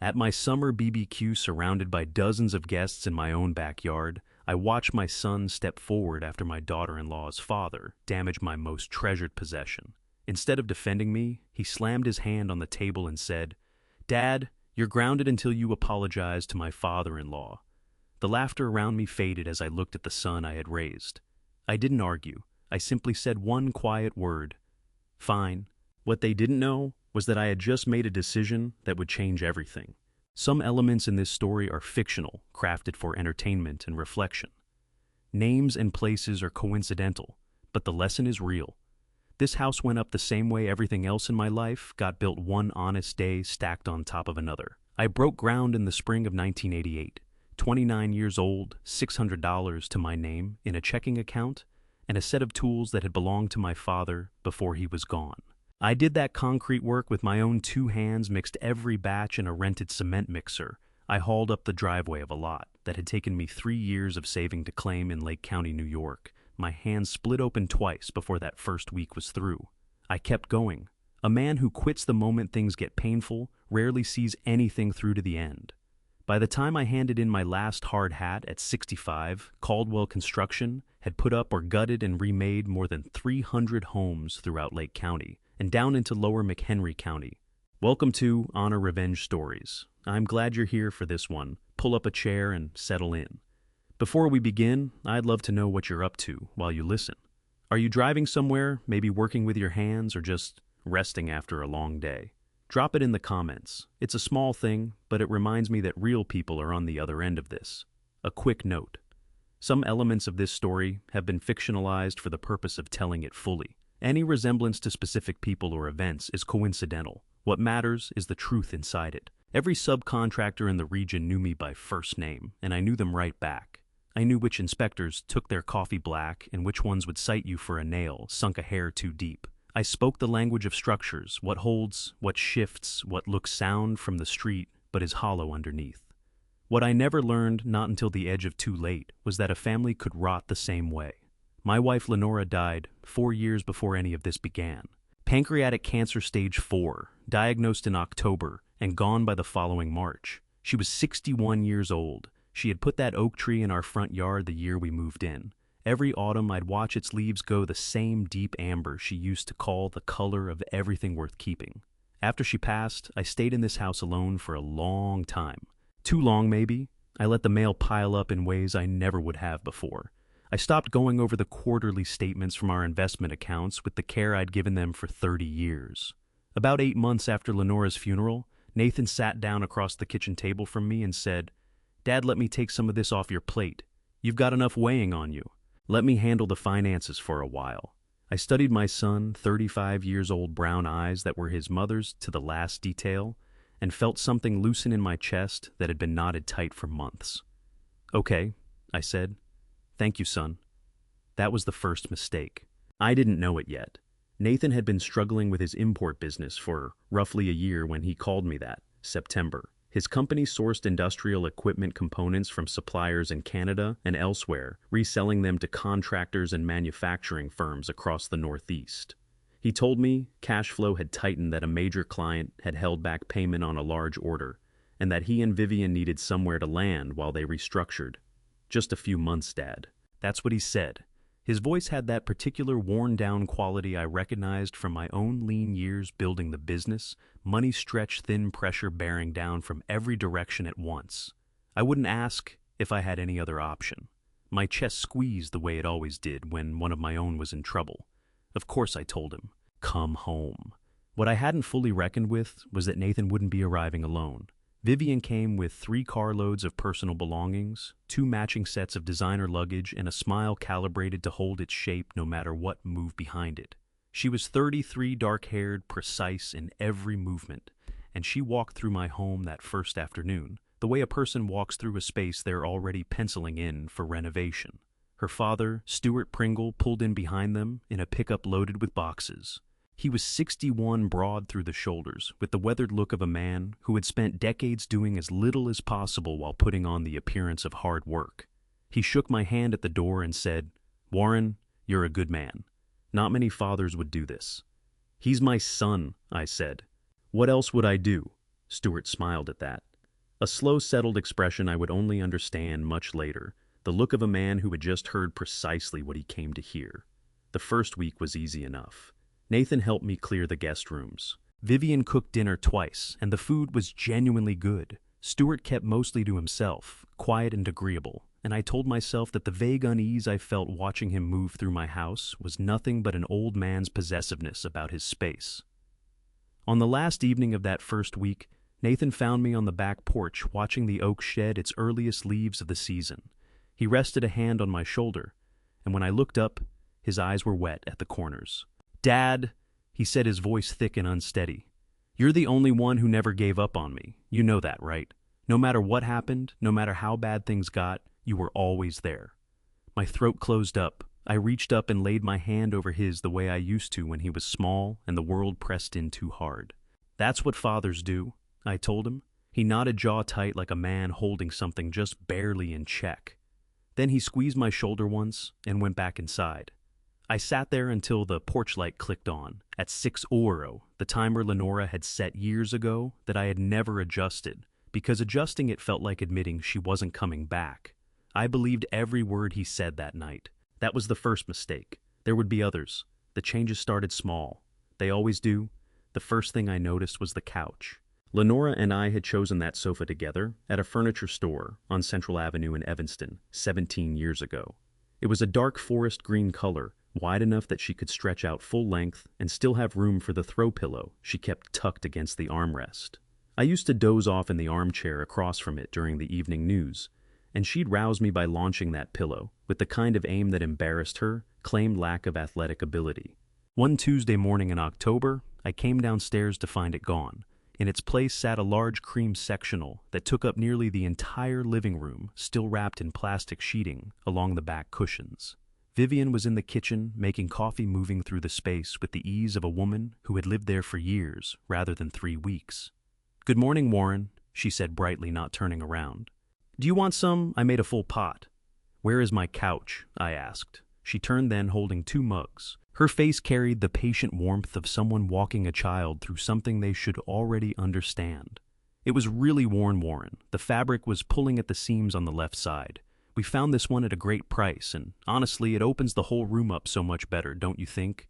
At my summer BBQ surrounded by dozens of guests in my own backyard, I watched my son step forward after my daughter-in-law's father damaged my most treasured possession. Instead of defending me, he slammed his hand on the table and said, "Dad, you're grounded until you apologize to my father-in-law." The laughter around me faded as I looked at the son I had raised. I didn't argue. I simply said one quiet word: "Fine." What they didn't know was that I had just made a decision that would change everything. Some elements in this story are fictional, crafted for entertainment and reflection. Names and places are coincidental, but the lesson is real. This house went up the same way everything else in my life got built, one honest day stacked on top of another. I broke ground in the spring of 1988, 29 years old, $600 to my name in a checking account, and a set of tools that had belonged to my father before he was gone. I did that concrete work with my own two hands, mixed every batch in a rented cement mixer. I hauled up the driveway of a lot that had taken me 3 years of saving to claim in Lake County, New York. My hands split open twice before that first week was through. I kept going. A man who quits the moment things get painful rarely sees anything through to the end. By the time I handed in my last hard hat at 65, Caldwell Construction had put up or gutted and remade more than 300 homes throughout Lake County and down into lower McHenry County. Welcome to Honor Revenge Stories. I'm glad you're here for this one. Pull up a chair and settle in. Before we begin, I'd love to know what you're up to while you listen. Are you driving somewhere, maybe working with your hands, or just resting after a long day? Drop it in the comments. It's a small thing, but it reminds me that real people are on the other end of this. A quick note. Some elements of this story have been fictionalized for the purpose of telling it fully. Any resemblance to specific people or events is coincidental. What matters is the truth inside it. Every subcontractor in the region knew me by first name, and I knew them right back. I knew which inspectors took their coffee black and which ones would cite you for a nail sunk a hair too deep. I spoke the language of structures, what holds, what shifts, what looks sound from the street but is hollow underneath. What I never learned, not until the edge of too late, was that a family could rot the same way. My wife Lenora died 4 years before any of this began. Pancreatic cancer stage 4, diagnosed in October and gone by the following March. She was 61 years old. She had put that oak tree in our front yard the year we moved in. Every autumn I'd watch its leaves go the same deep amber she used to call the color of everything worth keeping. After she passed, I stayed in this house alone for a long time. Too long, maybe. I let the mail pile up in ways I never would have before. I stopped going over the quarterly statements from our investment accounts with the care I'd given them for 30 years. About 8 months after Lenora's funeral, Nathan sat down across the kitchen table from me and said, "Dad, let me take some of this off your plate. You've got enough weighing on you. Let me handle the finances for a while." I studied my son, 35 years old, brown eyes that were his mother's to the last detail, and felt something loosen in my chest that had been knotted tight for months. "Okay," I said. "Thank you, son." That was the first mistake. I didn't know it yet. Nathan had been struggling with his import business for roughly a year when he called me that September. His company sourced industrial equipment components from suppliers in Canada and elsewhere, reselling them to contractors and manufacturing firms across the Northeast. He told me cash flow had tightened, that a major client had held back payment on a large order, and that he and Vivian needed somewhere to land while they restructured. "Just a few months, Dad." That's what he said. His voice had that particular worn-down quality I recognized from my own lean years building the business, money-stretched thin pressure bearing down from every direction at once. I wouldn't ask if I had any other option. My chest squeezed the way it always did when one of my own was in trouble. Of course I told him, "Come home." What I hadn't fully reckoned with was that Nathan wouldn't be arriving alone. Vivian came with 3 carloads of personal belongings, 2 matching sets of designer luggage, and a smile calibrated to hold its shape no matter what moved behind it. She was 33, dark-haired, precise in every movement, and she walked through my home that first afternoon, the way a person walks through a space they're already penciling in for renovation. Her father, Stuart Pringle, pulled in behind them in a pickup loaded with boxes. He was 61, broad through the shoulders, with the weathered look of a man who had spent decades doing as little as possible while putting on the appearance of hard work. He shook my hand at the door and said, "Warren, you're a good man. Not many fathers would do this." "He's my son," I said. "What else would I do?" Stuart smiled at that. A slow, settled expression I would only understand much later, the look of a man who had just heard precisely what he came to hear. The first week was easy enough. Nathan helped me clear the guest rooms. Vivian cooked dinner twice, and the food was genuinely good. Stuart kept mostly to himself, quiet and agreeable, and I told myself that the vague unease I felt watching him move through my house was nothing but an old man's possessiveness about his space. On the last evening of that first week, Nathan found me on the back porch watching the oak shed its earliest leaves of the season. He rested a hand on my shoulder, and when I looked up, his eyes were wet at the corners. "Dad," he said, his voice thick and unsteady, "you're the only one who never gave up on me. You know that, right? No matter what happened, no matter how bad things got, you were always there." My throat closed up. I reached up and laid my hand over his the way I used to when he was small and the world pressed in too hard. "That's what fathers do," I told him. He nodded jaw tight like a man holding something just barely in check. Then he squeezed my shoulder once and went back inside. I sat there until the porch light clicked on, at 6:00, the timer Lenora had set years ago that I had never adjusted, because adjusting it felt like admitting she wasn't coming back. I believed every word he said that night. That was the first mistake. There would be others. The changes started small. They always do. The first thing I noticed was the couch. Lenora and I had chosen that sofa together at a furniture store on Central Avenue in Evanston 17 years ago. It was a dark forest green color, wide enough that she could stretch out full length and still have room for the throw pillow she kept tucked against the armrest. I used to doze off in the armchair across from it during the evening news, and she'd rouse me by launching that pillow, with the kind of aim that embarrassed her, claimed lack of athletic ability. One Tuesday morning in October, I came downstairs to find it gone. In its place sat a large cream sectional that took up nearly the entire living room, still wrapped in plastic sheeting along the back cushions. Vivian was in the kitchen, making coffee, moving through the space with the ease of a woman who had lived there for years rather than 3 weeks. "Good morning, Warren," she said brightly, not turning around. "Do you want some? I made a full pot." "Where is my couch?" I asked. She turned then, holding 2 mugs. Her face carried the patient warmth of someone walking a child through something they should already understand. It was really worn, Warren. The fabric was pulling at the seams on the left side. We found this one at a great price, and honestly, it opens the whole room up so much better, don't you think?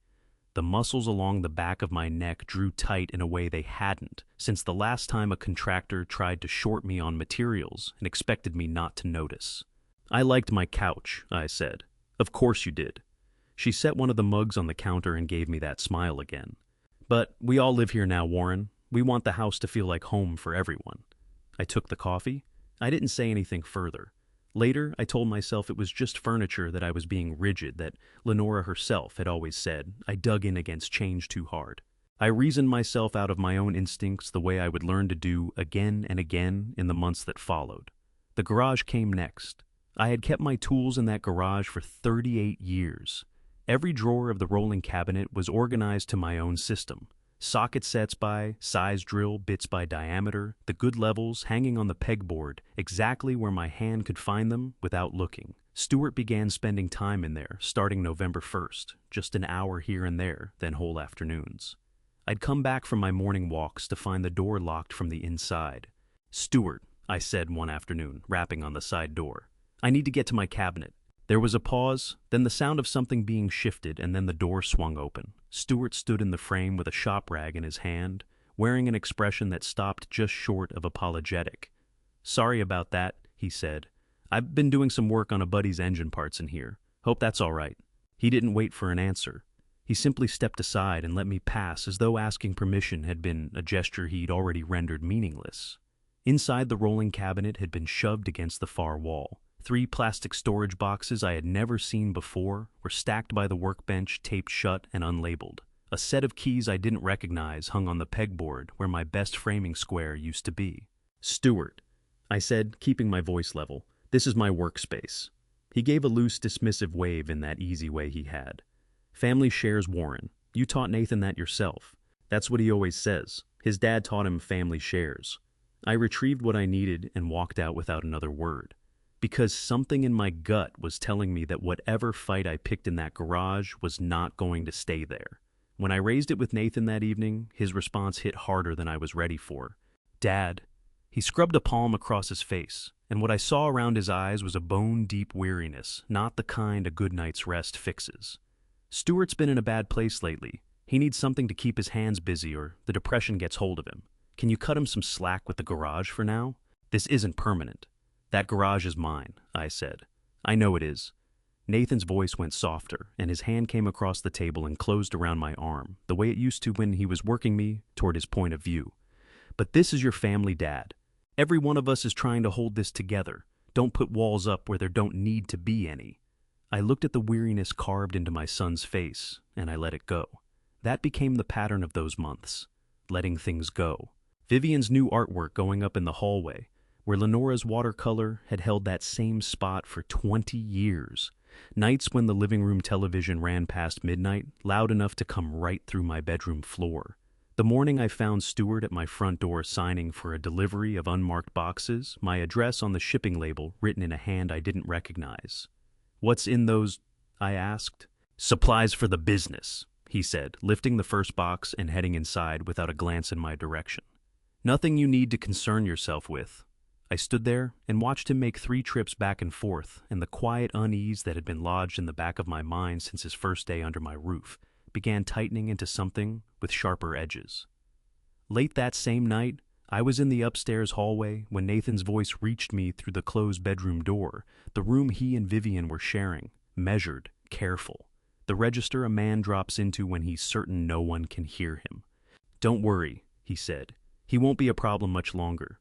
The muscles along the back of my neck drew tight in a way they hadn't since the last time a contractor tried to short me on materials and expected me not to notice. "I liked my couch," I said. "Of course you did." She set one of the mugs on the counter and gave me that smile again. "But we all live here now, Warren. We want the house to feel like home for everyone." I took the coffee. I didn't say anything further. Later, I told myself it was just furniture, that I was being rigid, that Lenora herself had always said I dug in against change too hard. I reasoned myself out of my own instincts the way I would learn to do again and again in the months that followed. The garage came next. I had kept my tools in that garage for 38 years. Every drawer of the rolling cabinet was organized to my own system. Socket sets by size drill, bits by diameter, the good levels hanging on the pegboard, exactly where my hand could find them without looking. Stuart began spending time in there, starting November 1st, just an hour here and there, then whole afternoons. I'd come back from my morning walks to find the door locked from the inside. "Stuart," I said one afternoon, rapping on the side door, "I need to get to my cabinet." There was a pause, then the sound of something being shifted, and then the door swung open. Stuart stood in the frame with a shop rag in his hand, wearing an expression that stopped just short of apologetic. "Sorry about that," he said. "I've been doing some work on a buddy's engine parts in here. Hope that's all right." He didn't wait for an answer. He simply stepped aside and let me pass, as though asking permission had been a gesture he'd already rendered meaningless. Inside, the rolling cabinet had been shoved against the far wall. 3 plastic storage boxes I had never seen before were stacked by the workbench, taped shut and unlabeled. A set of keys I didn't recognize hung on the pegboard where my best framing square used to be. "Stuart," I said, keeping my voice level, "this is my workspace." He gave a loose, dismissive wave in that easy way he had. "Family shares, Warren. You taught Nathan that yourself. That's what he always says. His dad taught him family shares." I retrieved what I needed and walked out without another word. Because something in my gut was telling me that whatever fight I picked in that garage was not going to stay there. When I raised it with Nathan that evening, his response hit harder than I was ready for. "Dad," He scrubbed a palm across his face, and what I saw around his eyes was a bone-deep weariness, not the kind a good night's rest fixes. Stuart's been in a bad place lately. He needs something to keep his hands busy or the depression gets hold of him. Can you cut him some slack with the garage for now? This isn't permanent. That garage is mine, I said. I know it is. Nathan's voice went softer, and his hand came across the table and closed around my arm, the way it used to when he was working me toward his point of view. But this is your family, Dad. Every one of us is trying to hold this together. Don't put walls up where there don't need to be any. I looked at the weariness carved into my son's face, and I let it go. That became the pattern of those months, letting things go. Vivian's new artwork going up in the hallway, where Lenora's watercolor had held that same spot for 20 years. Nights when the living room television ran past midnight, loud enough to come right through my bedroom floor. The morning I found Stuart at my front door signing for a delivery of unmarked boxes, my address on the shipping label written in a hand I didn't recognize. "What's in those?" I asked. "Supplies for the business," he said, lifting the first box and heading inside without a glance in my direction. "Nothing you need to concern yourself with." I stood there and watched him make 3 trips back and forth, and the quiet unease that had been lodged in the back of my mind since his first day under my roof began tightening into something with sharper edges. Late that same night, I was in the upstairs hallway when Nathan's voice reached me through the closed bedroom door, the room he and Vivian were sharing, measured, careful. The register a man drops into when he's certain no one can hear him. "Don't worry," he said. "He won't be a problem much longer."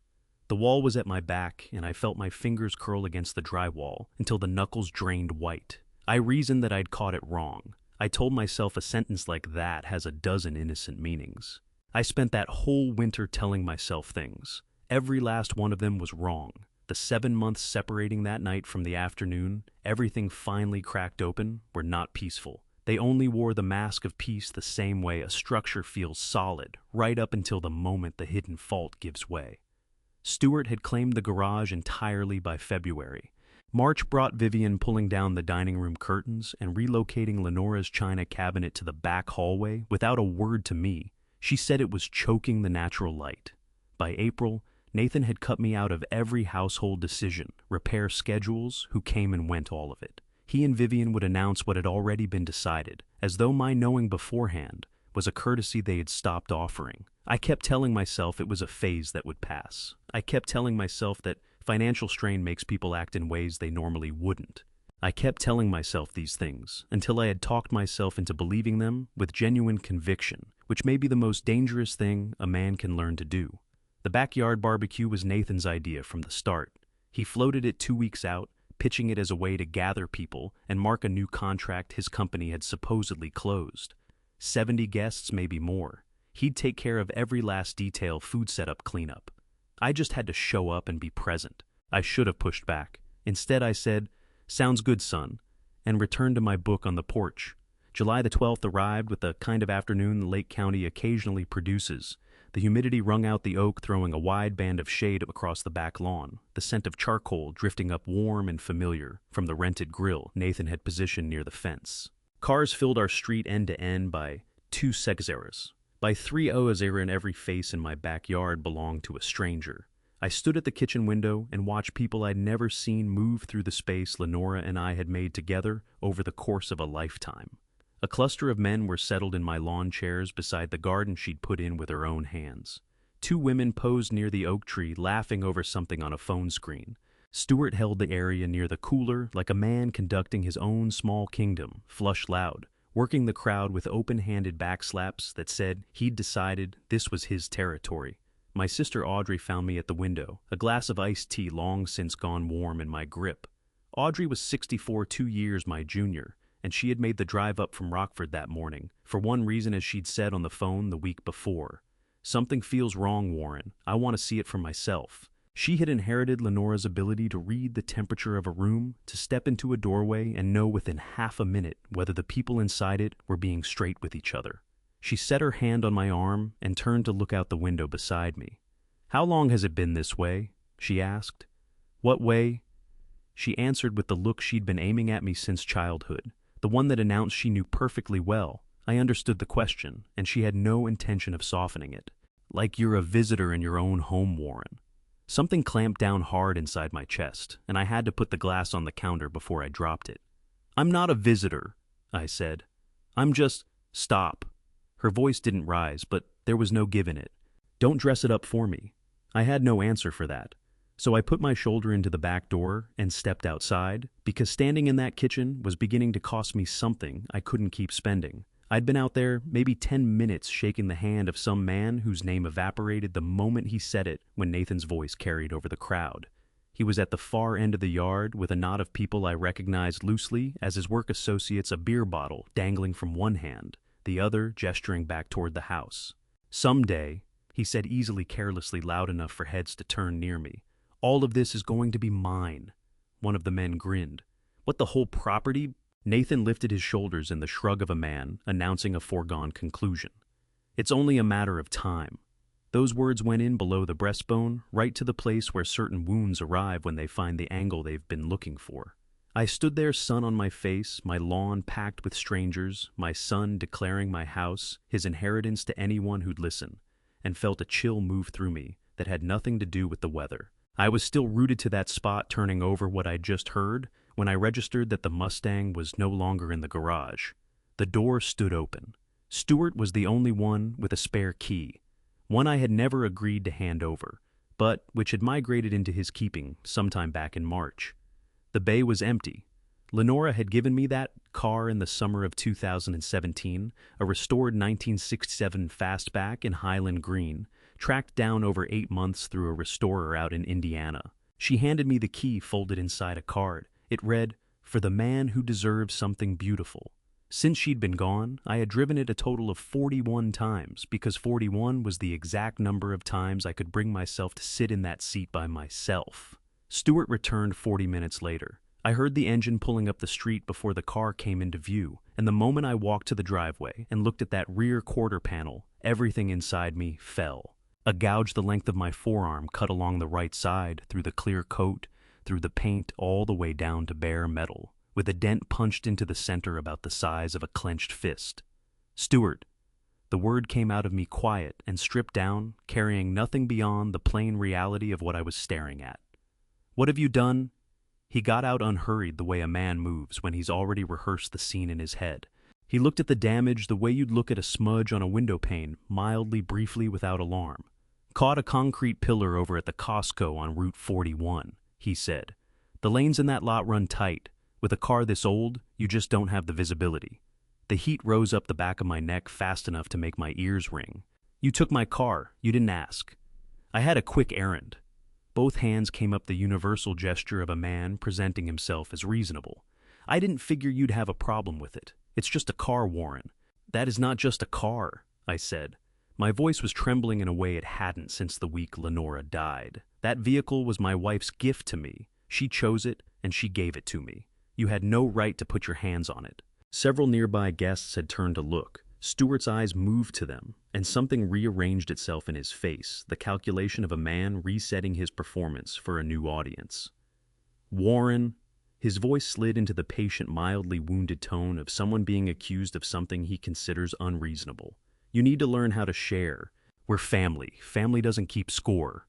The wall was at my back, and I felt my fingers curl against the drywall until the knuckles drained white. I reasoned that I'd caught it wrong. I told myself a sentence like that has a dozen innocent meanings. I spent that whole winter telling myself things. Every last one of them was wrong. The 7 months separating that night from the afternoon, everything finally cracked open, were not peaceful. They only wore the mask of peace the same way a structure feels solid, right up until the moment the hidden fault gives way. Stuart had claimed the garage entirely by February. March brought Vivian pulling down the dining room curtains and relocating Lenora's china cabinet to the back hallway without a word to me. She said it was choking the natural light. By April, Nathan had cut me out of every household decision, repair schedules, who came and went, all of it. He and Vivian would announce what had already been decided, as though my knowing beforehand was a courtesy they had stopped offering. I kept telling myself it was a phase that would pass. I kept telling myself that financial strain makes people act in ways they normally wouldn't. I kept telling myself these things until I had talked myself into believing them with genuine conviction, which may be the most dangerous thing a man can learn to do. The backyard barbecue was Nathan's idea from the start. He floated it 2 weeks out, pitching it as a way to gather people and mark a new contract his company had supposedly closed. 70 guests, maybe more. He'd take care of every last detail, food setup, cleanup. I just had to show up and be present. I should have pushed back. Instead, I said, "Sounds good, son," and returned to my book on the porch. July the 12th arrived with the kind of afternoon the Lake County occasionally produces. The humidity wrung out the oak, throwing a wide band of shade across the back lawn, the scent of charcoal drifting up warm and familiar from the rented grill Nathan had positioned near the fence. Cars filled our street end to end by 2 Sexeras. By 3 Oazera, and every face in my backyard belonged to a stranger. I stood at the kitchen window and watched people I'd never seen move through the space Lenora and I had made together over the course of a lifetime. A cluster of men were settled in my lawn chairs beside the garden she'd put in with her own hands. 2 women posed near the oak tree, laughing over something on a phone screen. Stuart held the area near the cooler like a man conducting his own small kingdom, flush loud, working the crowd with open-handed backslaps that said he'd decided this was his territory. My sister Audrey found me at the window, a glass of iced tea long since gone warm in my grip. Audrey was 64, 2 years my junior, and she had made the drive up from Rockford that morning, for one reason, as she'd said on the phone the week before. "Something feels wrong, Warren. I want to see it for myself." She had inherited Lenora's ability to read the temperature of a room, to step into a doorway and know within half a minute whether the people inside it were being straight with each other. She set her hand on my arm and turned to look out the window beside me. "How long has it been this way?" she asked. "What way?" She answered with the look she'd been aiming at me since childhood, the one that announced she knew perfectly well. I understood the question, and she had no intention of softening it. "Like you're a visitor in your own home, Warren." Something clamped down hard inside my chest, and I had to put the glass on the counter before I dropped it. "I'm not a visitor," I said. "I'm just—" "Stop." Her voice didn't rise, but there was no give in it. "Don't dress it up for me." I had no answer for that. So I put my shoulder into the back door and stepped outside, because standing in that kitchen was beginning to cost me something I couldn't keep spending. I'd been out there maybe 10 minutes shaking the hand of some man whose name evaporated the moment he said it when Nathan's voice carried over the crowd. He was at the far end of the yard with a knot of people I recognized loosely as his work associates, a beer bottle dangling from one hand, the other gesturing back toward the house. "Someday," he said easily, carelessly, loud enough for heads to turn near me, "all of this is going to be mine." One of the men grinned. "What, the whole property?" Nathan lifted his shoulders in the shrug of a man announcing a foregone conclusion. "It's only a matter of time." Those words went in below the breastbone, right to the place where certain wounds arrive when they find the angle they've been looking for. I stood there, sun on my face, my lawn packed with strangers, my son declaring my house his inheritance to anyone who'd listen, and felt a chill move through me that had nothing to do with the weather. I was still rooted to that spot, turning over what I'd just heard, when I registered that the Mustang was no longer in the garage. The door stood open. Stuart was the only one with a spare key, one I had never agreed to hand over, but which had migrated into his keeping sometime back in March. The bay was empty. Lenora had given me that car in the summer of 2017, a restored 1967 fastback in Highland Green, tracked down over 8 months through a restorer out in Indiana. She handed me the key folded inside a card. It read, "For the man who deserves something beautiful." Since she'd been gone, I had driven it a total of 41 times, because 41 was the exact number of times I could bring myself to sit in that seat by myself. Stuart returned 40 minutes later. I heard the engine pulling up the street before the car came into view, and the moment I walked to the driveway and looked at that rear quarter panel, everything inside me fell. A gouge the length of my forearm cut along the right side, through the clear coat, through the paint, all the way down to bare metal, with a dent punched into the center about the size of a clenched fist. "Stuart." The word came out of me quiet and stripped down, carrying nothing beyond the plain reality of what I was staring at. "What have you done?" He got out unhurried, the way a man moves when he's already rehearsed the scene in his head. He looked at the damage the way you'd look at a smudge on a window pane, mildly, briefly, without alarm. "Caught a concrete pillar over at the Costco on Route 41, he said. "The lanes in that lot run tight. With a car this old, you just don't have the visibility." The heat rose up the back of my neck fast enough to make my ears ring. "You took my car. You didn't ask." "I had a quick errand." Both hands came up, the universal gesture of a man presenting himself as reasonable. "I didn't figure you'd have a problem with it. It's just a car, Warren." "That is not just a car," I said. My voice was trembling in a way it hadn't since the week Lenora died. "That vehicle was my wife's gift to me. She chose it, and she gave it to me. You had no right to put your hands on it." Several nearby guests had turned to look. Stuart's eyes moved to them, and something rearranged itself in his face, the calculation of a man resetting his performance for a new audience. "Warren," his voice slid into the patient, mildly wounded tone of someone being accused of something he considers unreasonable. "You need to learn how to share. We're family. Family doesn't keep score."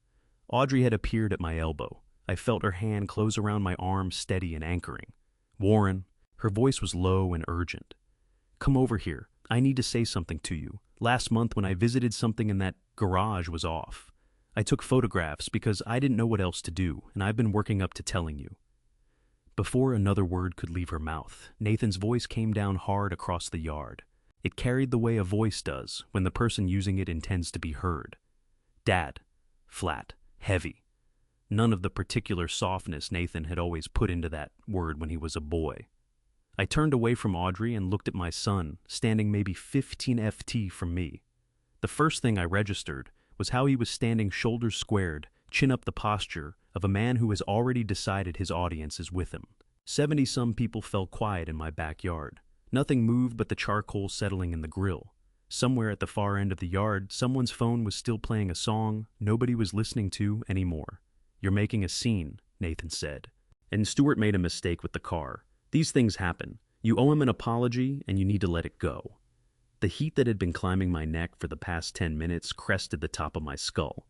Audrey had appeared at my elbow. I felt her hand close around my arm, steady and anchoring. "Warren," her voice was low and urgent. "Come over here. I need to say something to you. Last month when I visited, something in that garage was off. I took photographs because I didn't know what else to do, and I've been working up to telling you." Before another word could leave her mouth, Nathan's voice came down hard across the yard. It carried the way a voice does when the person using it intends to be heard. "Dad." Flat, heavy. None of the particular softness Nathan had always put into that word when he was a boy. I turned away from Audrey and looked at my son, standing maybe 15 FT from me. The first thing I registered was how he was standing shoulders squared, chin up, the posture of a man who has already decided his audience is with him. 70-some people fell quiet in my backyard. Nothing moved but the charcoal settling in the grill. Somewhere at the far end of the yard, someone's phone was still playing a song nobody was listening to anymore. "You're making a scene," Nathan said. "And Stuart made a mistake with the car. These things happen. You owe him an apology, and you need to let it go." The heat that had been climbing my neck for the past 10 minutes crested the top of my skull.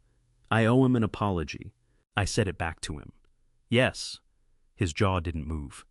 "I owe him an apology. I said it back to him. Yes. His jaw didn't move.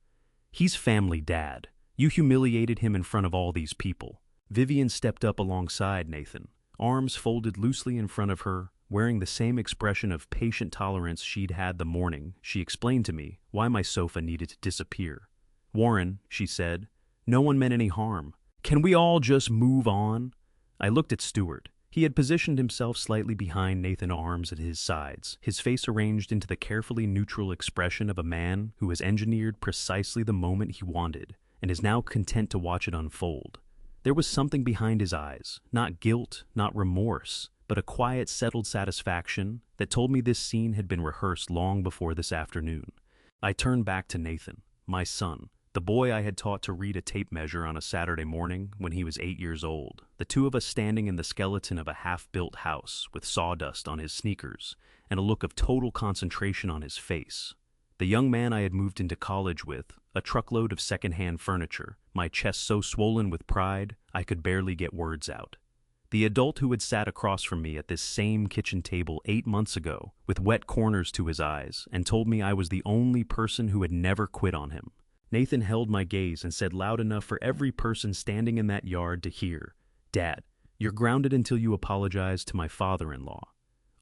He's family dad. You humiliated him in front of all these people. Vivian stepped up alongside Nathan, arms folded loosely in front of her, wearing the same expression of patient tolerance she'd had the morning she explained to me why my sofa needed to disappear. Warren, she said, no one meant any harm. Can we all just move on? I looked at Stuart. He had positioned himself slightly behind Nathan's arms at his sides, his face arranged into the carefully neutral expression of a man who has engineered precisely the moment he wanted and is now content to watch it unfold. There was something behind his eyes, not guilt, not remorse, but a quiet, settled satisfaction that told me this scene had been rehearsed long before this afternoon. I turned back to Nathan, my son, the boy I had taught to read a tape measure on a Saturday morning when he was 8 years old, the two of us standing in the skeleton of a half-built house with sawdust on his sneakers and a look of total concentration on his face. The young man I had moved into college with, a truckload of second-hand furniture, my chest so swollen with pride I could barely get words out. The adult who had sat across from me at this same kitchen table 8 months ago, with wet corners to his eyes, and told me I was the only person who had never quit on him. Nathan held my gaze and said loud enough for every person standing in that yard to hear, "Dad, you're grounded until you apologize to my father-in-law."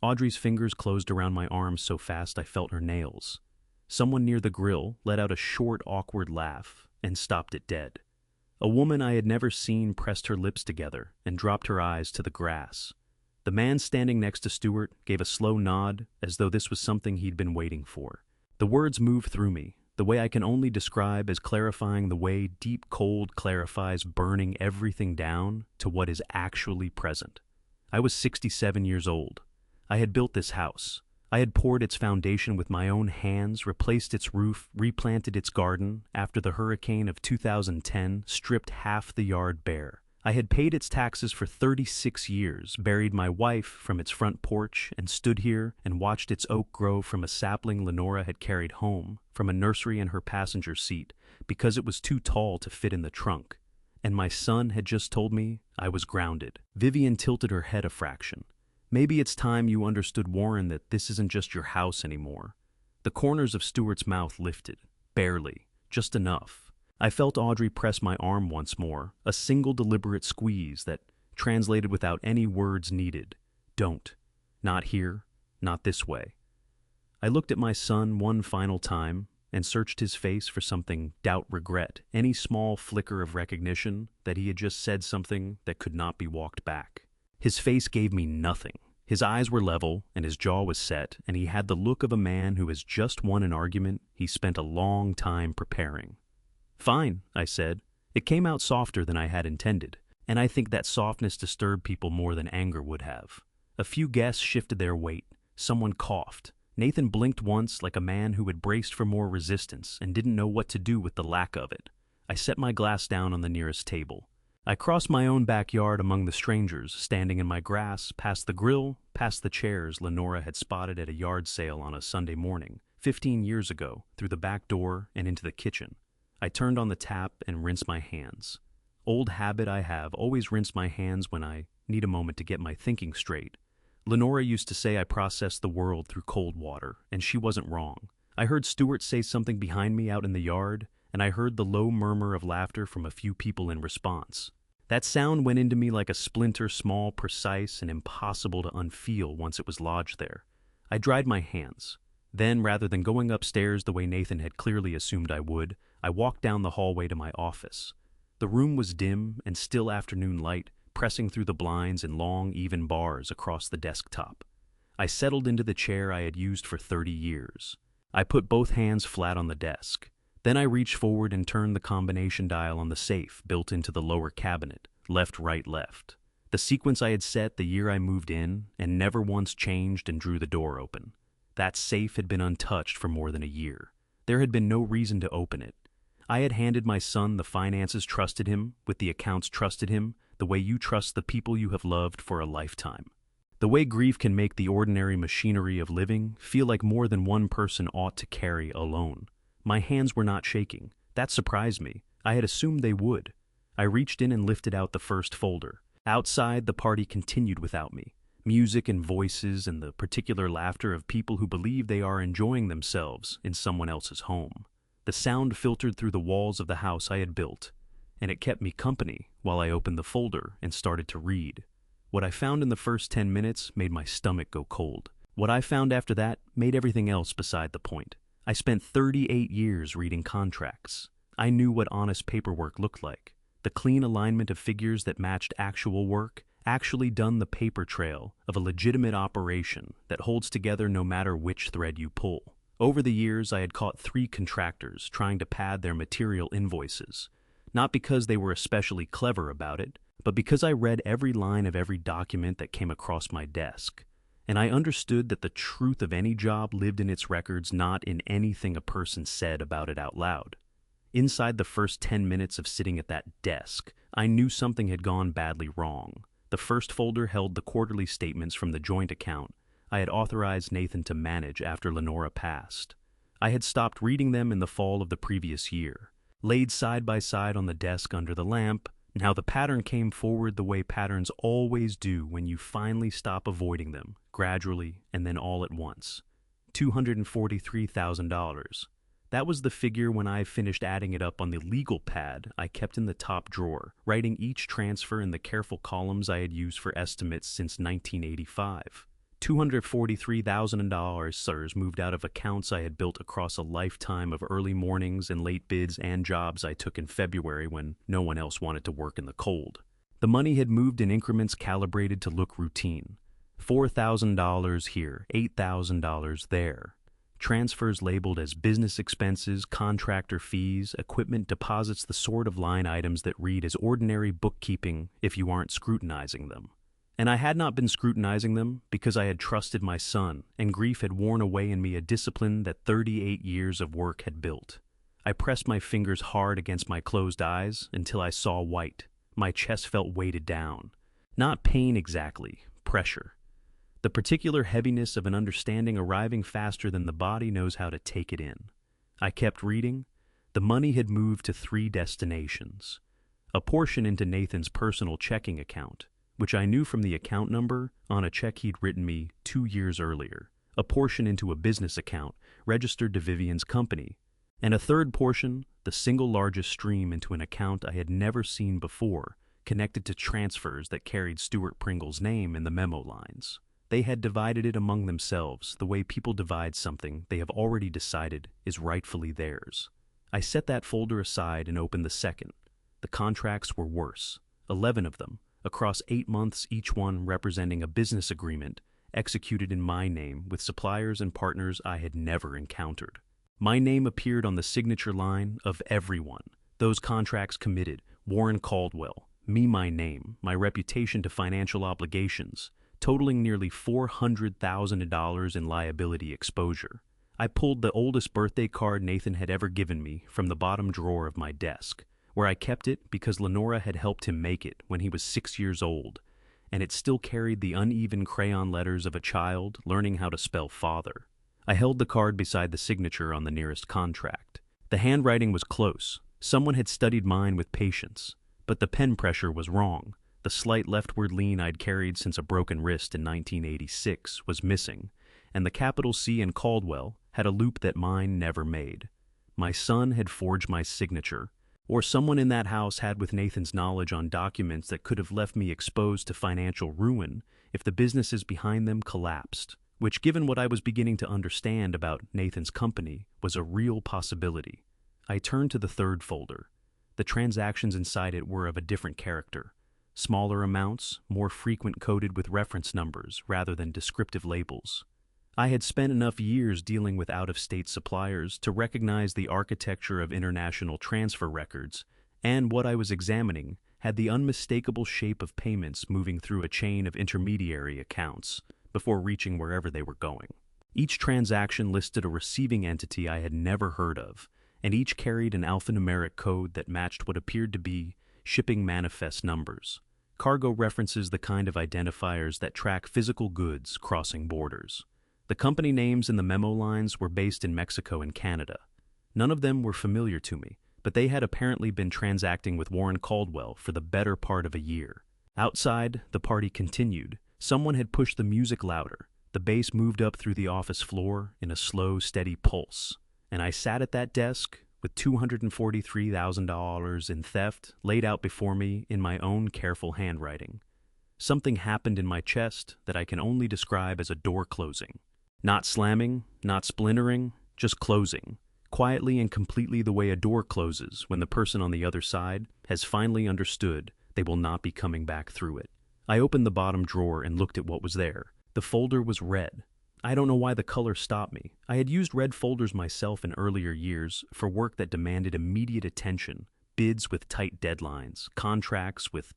Audrey's fingers closed around my arms so fast I felt her nails. Someone near the grill let out a short, awkward laugh and stopped it dead. A woman I had never seen pressed her lips together and dropped her eyes to the grass. The man standing next to Stuart gave a slow nod as though this was something he'd been waiting for. The words moved through me, the way I can only describe as clarifying the way deep cold clarifies burning everything down to what is actually present. I was 67 years old. I had built this house. I had poured its foundation with my own hands, replaced its roof, replanted its garden after the hurricane of 2010 stripped half the yard bare. I had paid its taxes for 36 years, buried my wife from its front porch, and stood here and watched its oak grow from a sapling Lenora had carried home from a nursery in her passenger seat because it was too tall to fit in the trunk. And my son had just told me I was grounded. Vivian tilted her head a fraction. Maybe it's time you understood, Warren, that this isn't just your house anymore. The corners of Stuart's mouth lifted, barely, just enough. I felt Audrey press my arm once more, a single deliberate squeeze that translated without any words needed. Don't. Not here. Not this way. I looked at my son one final time and searched his face for something doubt, regret, any small flicker of recognition that he had just said something that could not be walked back. His face gave me nothing. His eyes were level and his jaw was set, and he had the look of a man who has just won an argument he spent a long time preparing. "Fine," I said. It came out softer than I had intended, and I think that softness disturbed people more than anger would have. A few guests shifted their weight. Someone coughed. Nathan blinked once like a man who had braced for more resistance and didn't know what to do with the lack of it. I set my glass down on the nearest table. I crossed my own backyard among the strangers, standing in my grass, past the grill, past the chairs Lenora had spotted at a yard sale on a Sunday morning, 15 years ago, through the back door and into the kitchen. I turned on the tap and rinsed my hands. Old habit I have, always rinse my hands when I need a moment to get my thinking straight. Lenora used to say I processed the world through cold water, and she wasn't wrong. I heard Stuart say something behind me out in the yard, and I heard the low murmur of laughter from a few people in response. That sound went into me like a splinter, small, precise, and impossible to unfeel once it was lodged there. I dried my hands. Then, rather than going upstairs the way Nathan had clearly assumed I would, I walked down the hallway to my office. The room was dim and still afternoon light, pressing through the blinds in long, even bars across the desktop. I settled into the chair I had used for 30 years. I put both hands flat on the desk. Then I reached forward and turned the combination dial on the safe built into the lower cabinet, left, right, left. The sequence I had set the year I moved in and never once changed, and drew the door open. That safe had been untouched for more than a year. There had been no reason to open it. I had handed my son the finances trusted him, with the accounts trusted him, the way you trust the people you have loved for a lifetime. The way grief can make the ordinary machinery of living feel like more than one person ought to carry alone. My hands were not shaking. That surprised me. I had assumed they would. I reached in and lifted out the first folder. Outside, the party continued without me. music and voices and the particular laughter of people who believe they are enjoying themselves in someone else's home. The sound filtered through the walls of the house I had built, and it kept me company while I opened the folder and started to read. What I found in the first 10 minutes made my stomach go cold. What I found after that made everything else beside the point. I spent 38 years reading contracts. I knew what honest paperwork looked like. The clean alignment of figures that matched actual work, actually done the paper trail of a legitimate operation that holds together no matter which thread you pull. Over the years, I had caught 3 contractors trying to pad their material invoices, not because they were especially clever about it, but because I read every line of every document that came across my desk, and I understood that the truth of any job lived in its records, not in anything a person said about it out loud. Inside the first 10 minutes of sitting at that desk, I knew something had gone badly wrong. The first folder held the quarterly statements from the joint account I had authorized Nathan to manage after Lenora passed. I had stopped reading them in the fall of the previous year. Laid side by side on the desk under the lamp, now the pattern came forward the way patterns always do when you finally stop avoiding them, gradually and then all at once. $243,000. That was the figure when I finished adding it up on the legal pad I kept in the top drawer, writing each transfer in the careful columns I had used for estimates since 1985. $243,000, sirs, moved out of accounts I had built across a lifetime of early mornings and late bids and jobs I took in February when no one else wanted to work in the cold. The money had moved in increments calibrated to look routine. $4,000 here, $8,000 there. Transfers labeled as business expenses, contractor fees, equipment deposits, the sort of line items that read as ordinary bookkeeping if you aren't scrutinizing them. And I had not been scrutinizing them because I had trusted my son, and grief had worn away in me a discipline that 38 years of work had built. I pressed my fingers hard against my closed eyes until I saw white. My chest felt weighted down. Not pain exactly, pressure. The particular heaviness of an understanding arriving faster than the body knows how to take it in. I kept reading. The money had moved to 3 destinations. A portion into Nathan's personal checking account, which I knew from the account number on a check he'd written me 2 years earlier. A portion into a business account registered to Vivian's company, and a third portion, the single largest stream, into an account I had never seen before, connected to transfers that carried Stuart Pringle's name in the memo lines. They had divided it among themselves the way people divide something they have already decided is rightfully theirs. I set that folder aside and opened the second. The contracts were worse, 11 of them, across 8 months, each one representing a business agreement executed in my name with suppliers and partners I had never encountered. My name appeared on the signature line of everyone. Those contracts committed: Warren Caldwell, me, my name, my reputation to financial obligations, totaling nearly $400,000 in liability exposure. I pulled the oldest birthday card Nathan had ever given me from the bottom drawer of my desk, where I kept it because Lenora had helped him make it when he was 6 years old, and it still carried the uneven crayon letters of a child learning how to spell father. I held the card beside the signature on the nearest contract. The handwriting was close. Someone had studied mine with patience, but the pen pressure was wrong. The slight leftward lean I'd carried since a broken wrist in 1986 was missing, and the capital C in Caldwell had a loop that mine never made. My son had forged my signature, or someone in that house had, with Nathan's knowledge, on documents that could have left me exposed to financial ruin if the businesses behind them collapsed, which, given what I was beginning to understand about Nathan's company, was a real possibility. I turned to the third folder. The transactions inside it were of a different character. Smaller amounts, more frequent, coded with reference numbers rather than descriptive labels. I had spent enough years dealing with out-of-state suppliers to recognize the architecture of international transfer records, and what I was examining had the unmistakable shape of payments moving through a chain of intermediary accounts before reaching wherever they were going. Each transaction listed a receiving entity I had never heard of, and each carried an alphanumeric code that matched what appeared to be shipping manifest numbers. Cargo references, the kind of identifiers that track physical goods crossing borders. The company names in the memo lines were based in Mexico and Canada. None of them were familiar to me, but they had apparently been transacting with Warren Caldwell for the better part of a year. Outside, the party continued, Someone had pushed the music louder. The bass moved up through the office floor in a slow, steady pulse. And I sat at that desk with $243,000 in theft laid out before me in my own careful handwriting. Something happened in my chest that I can only describe as a door closing. Not slamming, not splintering, just closing. Quietly and completely the way a door closes when the person on the other side has finally understood they will not be coming back through it. I opened the bottom drawer and looked at what was there. The folder was red. I don't know why the color stopped me. I had used red folders myself in earlier years for work that demanded immediate attention, bids with tight deadlines, contracts with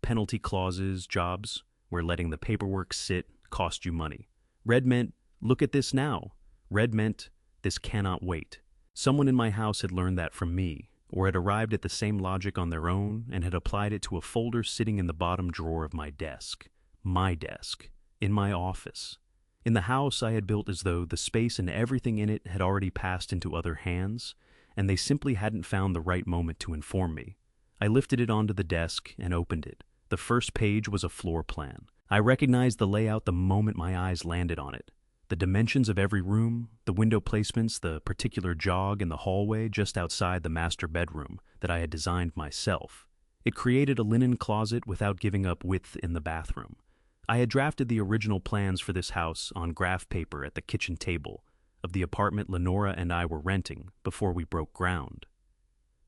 penalty clauses, jobs where letting the paperwork sit cost you money. Red meant, look at this now. Red meant, this cannot wait. Someone in my house had learned that from me, or had arrived at the same logic on their own and had applied it to a folder sitting in the bottom drawer of my desk, in my office. In the house I had built as though the space and everything in it had already passed into other hands, and they simply hadn't found the right moment to inform me. I lifted it onto the desk and opened it. The first page was a floor plan. I recognized the layout the moment my eyes landed on it. The dimensions of every room, the window placements, the particular jog in the hallway just outside the master bedroom that I had designed myself. It created a linen closet without giving up width in the bathroom. I had drafted the original plans for this house on graph paper at the kitchen table of the apartment Lenora and I were renting before we broke ground.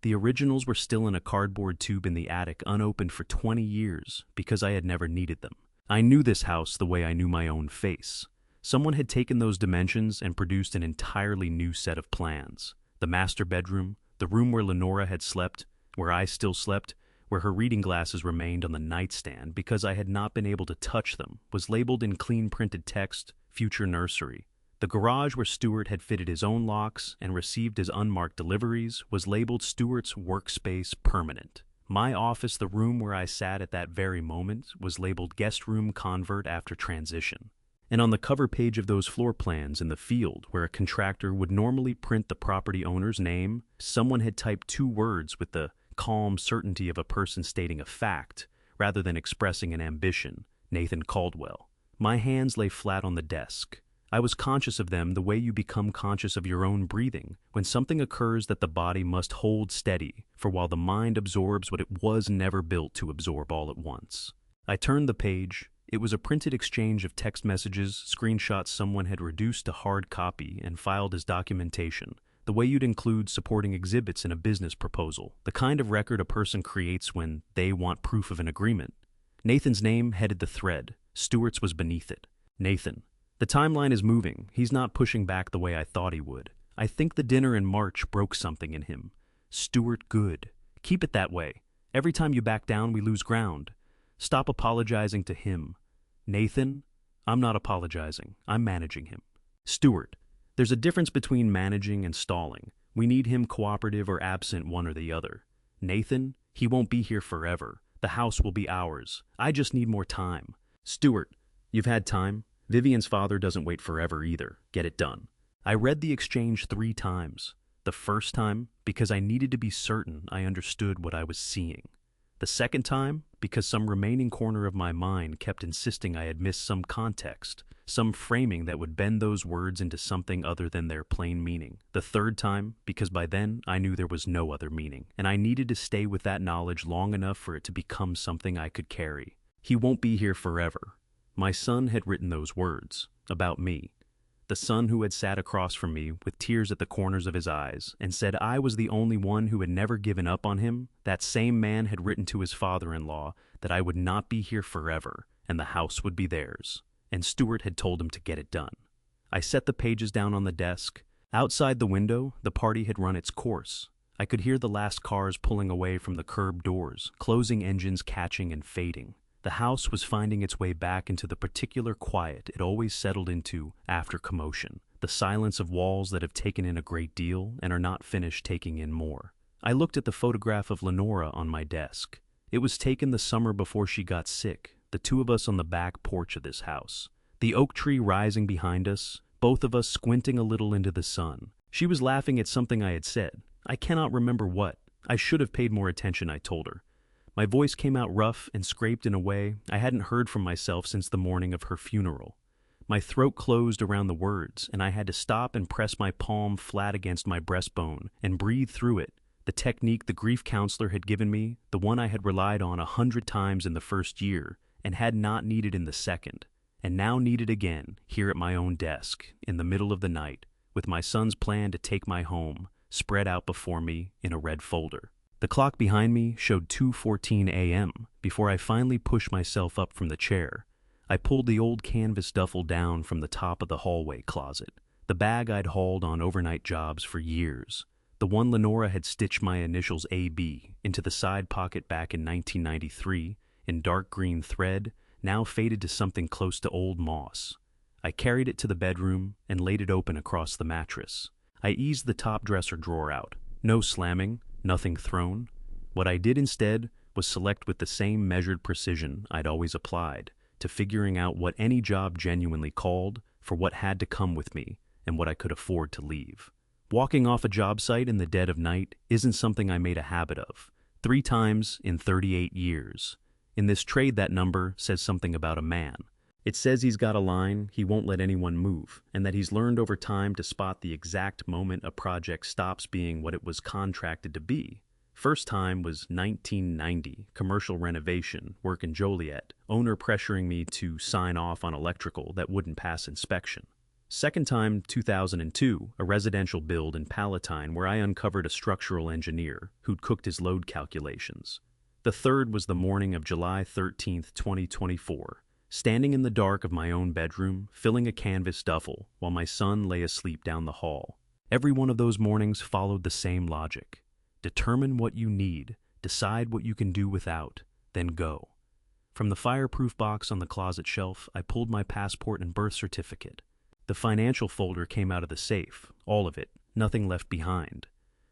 The originals were still in a cardboard tube in the attic, unopened for 20 years because I had never needed them. I knew this house the way I knew my own face. Someone had taken those dimensions and produced an entirely new set of plans. The master bedroom, the room where Lenora had slept, where I still slept, where her reading glasses remained on the nightstand because I had not been able to touch them, was labeled in clean printed text, Future Nursery. The garage where Stuart had fitted his own locks and received his unmarked deliveries was labeled Stuart's Workspace Permanent. My office, the room where I sat at that very moment, was labeled Guest Room Convert After Transition. And on the cover page of those floor plans in the field where a contractor would normally print the property owner's name, someone had typed 2 words with the calm certainty of a person stating a fact rather than expressing an ambition, Nathan Caldwell. My hands lay flat on the desk. I was conscious of them the way you become conscious of your own breathing when something occurs that the body must hold steady for while the mind absorbs what it was never built to absorb all at once. I turned the page. It was a printed exchange of text messages, screenshots someone had reduced to hard copy and filed as documentation, the way you'd include supporting exhibits in a business proposal, the kind of record a person creates when they want proof of an agreement. Nathan's name headed the thread. Stuart's was beneath it. Nathan. The timeline is moving. He's not pushing back the way I thought he would. I think the dinner in March broke something in him. Stuart good. Keep it that way. Every time you back down, we lose ground. Stop apologizing to him. Nathan, I'm not apologizing. I'm managing him. Stuart, there's a difference between managing and stalling. We need him cooperative or absent, one or the other. Nathan, he won't be here forever. The house will be ours. I just need more time. Stuart, you've had time. Vivian's father doesn't wait forever either. Get it done. I read the exchange 3 times. The first time, because I needed to be certain I understood what I was seeing. The second time, because some remaining corner of my mind kept insisting I had missed some context, some framing that would bend those words into something other than their plain meaning. The third time, because by then I knew there was no other meaning, and I needed to stay with that knowledge long enough for it to become something I could carry. He won't be here forever. My son had written those words, about me. The son who had sat across from me with tears at the corners of his eyes and said I was the only one who had never given up on him, that same man had written to his father-in-law that I would not be here forever and the house would be theirs, and Stuart had told him to get it done. I set the pages down on the desk. Outside the window, the party had run its course. I could hear the last cars pulling away from the curb doors, closing engines catching and fading. The house was finding its way back into the particular quiet it always settled into after commotion, the silence of walls that have taken in a great deal and are not finished taking in more. I looked at the photograph of Lenora on my desk. It was taken the summer before she got sick, the 2 of us on the back porch of this house. The oak tree rising behind us, both of us squinting a little into the sun. She was laughing at something I had said. I cannot remember what. I should have paid more attention, I told her. My voice came out rough and scraped in a way I hadn't heard from myself since the morning of her funeral. My throat closed around the words, and I had to stop and press my palm flat against my breastbone and breathe through it, the technique the grief counselor had given me, the one I had relied on 100 times in the first year and had not needed in the second, and now needed again here at my own desk in the middle of the night, with my son's plan to take my home spread out before me in a red folder. The clock behind me showed 2:14 a.m. before I finally pushed myself up from the chair. I pulled the old canvas duffel down from the top of the hallway closet, the bag I'd hauled on overnight jobs for years, the one Lenora had stitched my initials AB into the side pocket back in 1993 in dark green thread, now faded to something close to old moss. I carried it to the bedroom and laid it open across the mattress. I eased the top dresser drawer out. No slamming, nothing thrown. What I did instead was select with the same measured precision I'd always applied to figuring out what any job genuinely called for, what had to come with me, and what I could afford to leave. Walking off a job site in the dead of night isn't something I made a habit of. 3 times in 38 years. In this trade, that number says something about a man. It says he's got a line he won't let anyone move, and that he's learned over time to spot the exact moment a project stops being what it was contracted to be. First time was 1990, commercial renovation, work in Joliet, owner pressuring me to sign off on electrical that wouldn't pass inspection. Second time, 2002, a residential build in Palatine where I uncovered a structural engineer who'd cooked his load calculations. The third was the morning of July 13, 2024. Standing in the dark of my own bedroom, filling a canvas duffel while my son lay asleep down the hall. Every one of those mornings followed the same logic. Determine what you need, decide what you can do without, then go. From the fireproof box on the closet shelf, I pulled my passport and birth certificate. The financial folder came out of the safe, all of it, nothing left behind.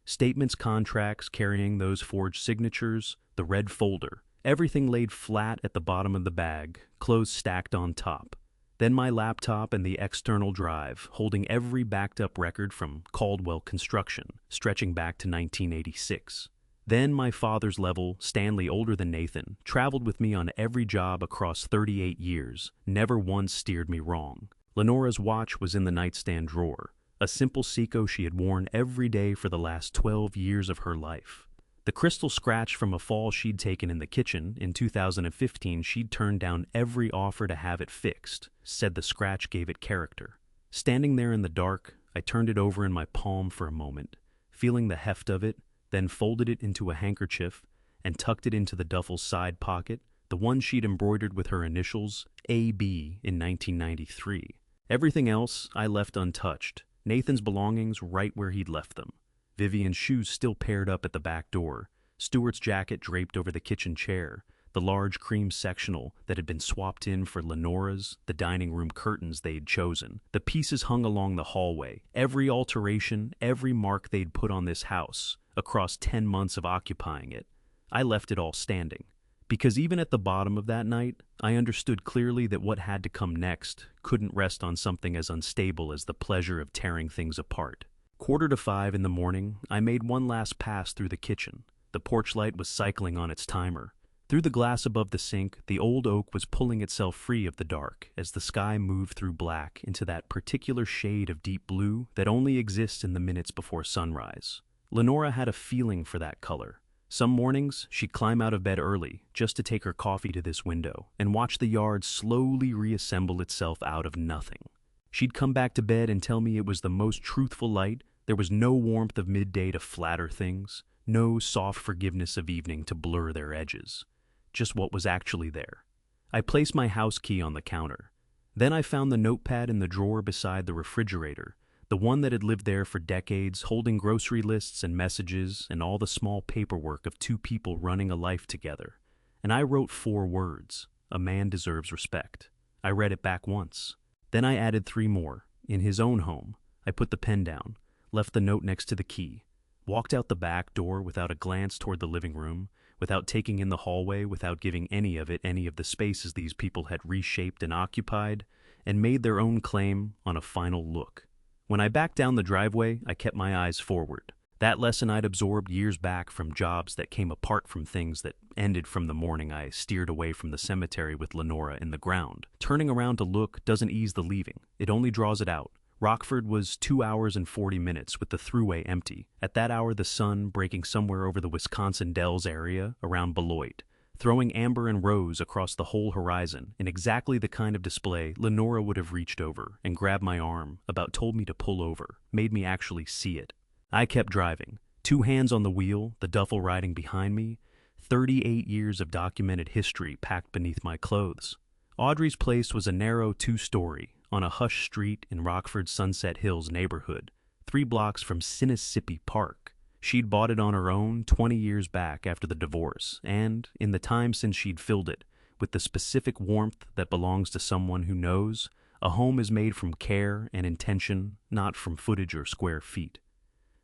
Statements, contracts carrying those forged signatures, the red folder. Everything laid flat at the bottom of the bag, clothes stacked on top. Then my laptop and the external drive, holding every backed-up record from Caldwell Construction, stretching back to 1986. Then my father's level, Stanley, older than Nathan, traveled with me on every job across 38 years, never once steered me wrong. Lenora's watch was in the nightstand drawer, a simple Seiko she had worn every day for the last 12 years of her life. The crystal scratch from a fall she'd taken in the kitchen in 2015, she'd turned down every offer to have it fixed, said the scratch gave it character. Standing there in the dark, I turned it over in my palm for a moment, feeling the heft of it, then folded it into a handkerchief and tucked it into the duffel's side pocket, the one she'd embroidered with her initials, AB, in 1993. Everything else I left untouched, Nathan's belongings right where he'd left them. Vivian's shoes still paired up at the back door, Stuart's jacket draped over the kitchen chair, the large cream sectional that had been swapped in for Lenora's, the dining room curtains they'd chosen, the pieces hung along the hallway, every alteration, every mark they'd put on this house, across 10 months of occupying it. I left it all standing. Because even at the bottom of that night, I understood clearly that what had to come next couldn't rest on something as unstable as the pleasure of tearing things apart. 4:45 in the morning, I made one last pass through the kitchen. The porch light was cycling on its timer. Through the glass above the sink, the old oak was pulling itself free of the dark as the sky moved through black into that particular shade of deep blue that only exists in the minutes before sunrise. Lenora had a feeling for that color. Some mornings, she'd climb out of bed early just to take her coffee to this window and watch the yard slowly reassemble itself out of nothing. She'd come back to bed and tell me it was the most truthful light. There was no warmth of midday to flatter things, no soft forgiveness of evening to blur their edges. Just what was actually there. I placed my house key on the counter. Then I found the notepad in the drawer beside the refrigerator, the one that had lived there for decades, holding grocery lists and messages and all the small paperwork of 2 people running a life together. And I wrote 4 words: a man deserves respect. I read it back once. Then I added 3 more. In his own home. I put the pen down, left the note next to the key, walked out the back door without a glance toward the living room, without taking in the hallway, without giving any of the spaces these people had reshaped and occupied, and made their own claim on a final look. When I backed down the driveway, I kept my eyes forward. That lesson I'd absorbed years back from jobs that came apart from things that ended from the morning I steered away from the cemetery with Lenora in the ground. Turning around to look doesn't ease the leaving, it only draws it out. Rockford was 2 hours and 40 minutes with the thruway empty. At that hour, the sun breaking somewhere over the Wisconsin Dells area around Beloit, throwing amber and rose across the whole horizon in exactly the kind of display Lenora would have reached over and grabbed my arm, about told me to pull over, made me actually see it. I kept driving, 2 hands on the wheel, the duffel riding behind me, 38 years of documented history packed beneath my clothes. Audrey's place was a narrow 2-story on a hush street in Rockford's Sunset Hills neighborhood, 3 blocks from Sinisippi Park. She'd bought it on her own 20 years back after the divorce, and, in the time since she'd filled it, with the specific warmth that belongs to someone who knows, a home is made from care and intention, not from footage or square feet.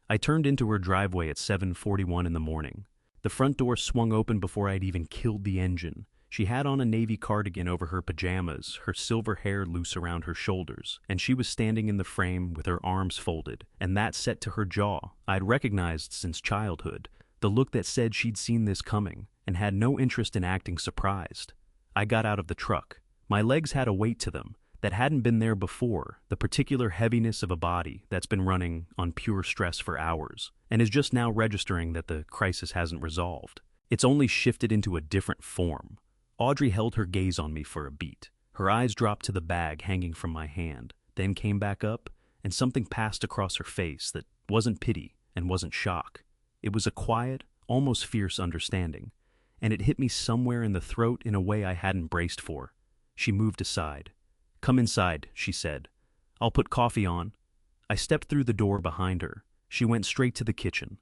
I turned into her driveway at 7:41 in the morning. The front door swung open before I'd even killed the engine. She had on a navy cardigan over her pajamas, her silver hair loose around her shoulders, and she was standing in the frame with her arms folded, and that set to her jaw. I'd recognized since childhood, the look that said she'd seen this coming, and had no interest in acting surprised. I got out of the truck. My legs had a weight to them that hadn't been there before, the particular heaviness of a body that's been running on pure stress for hours, and is just now registering that the crisis hasn't resolved. It's only shifted into a different form. Audrey held her gaze on me for a beat. Her eyes dropped to the bag hanging from my hand, then came back up, and something passed across her face that wasn't pity and wasn't shock. It was a quiet, almost fierce understanding, and it hit me somewhere in the throat in a way I hadn't braced for. She moved aside. "Come inside," she said. "I'll put coffee on." I stepped through the door behind her. She went straight to the kitchen.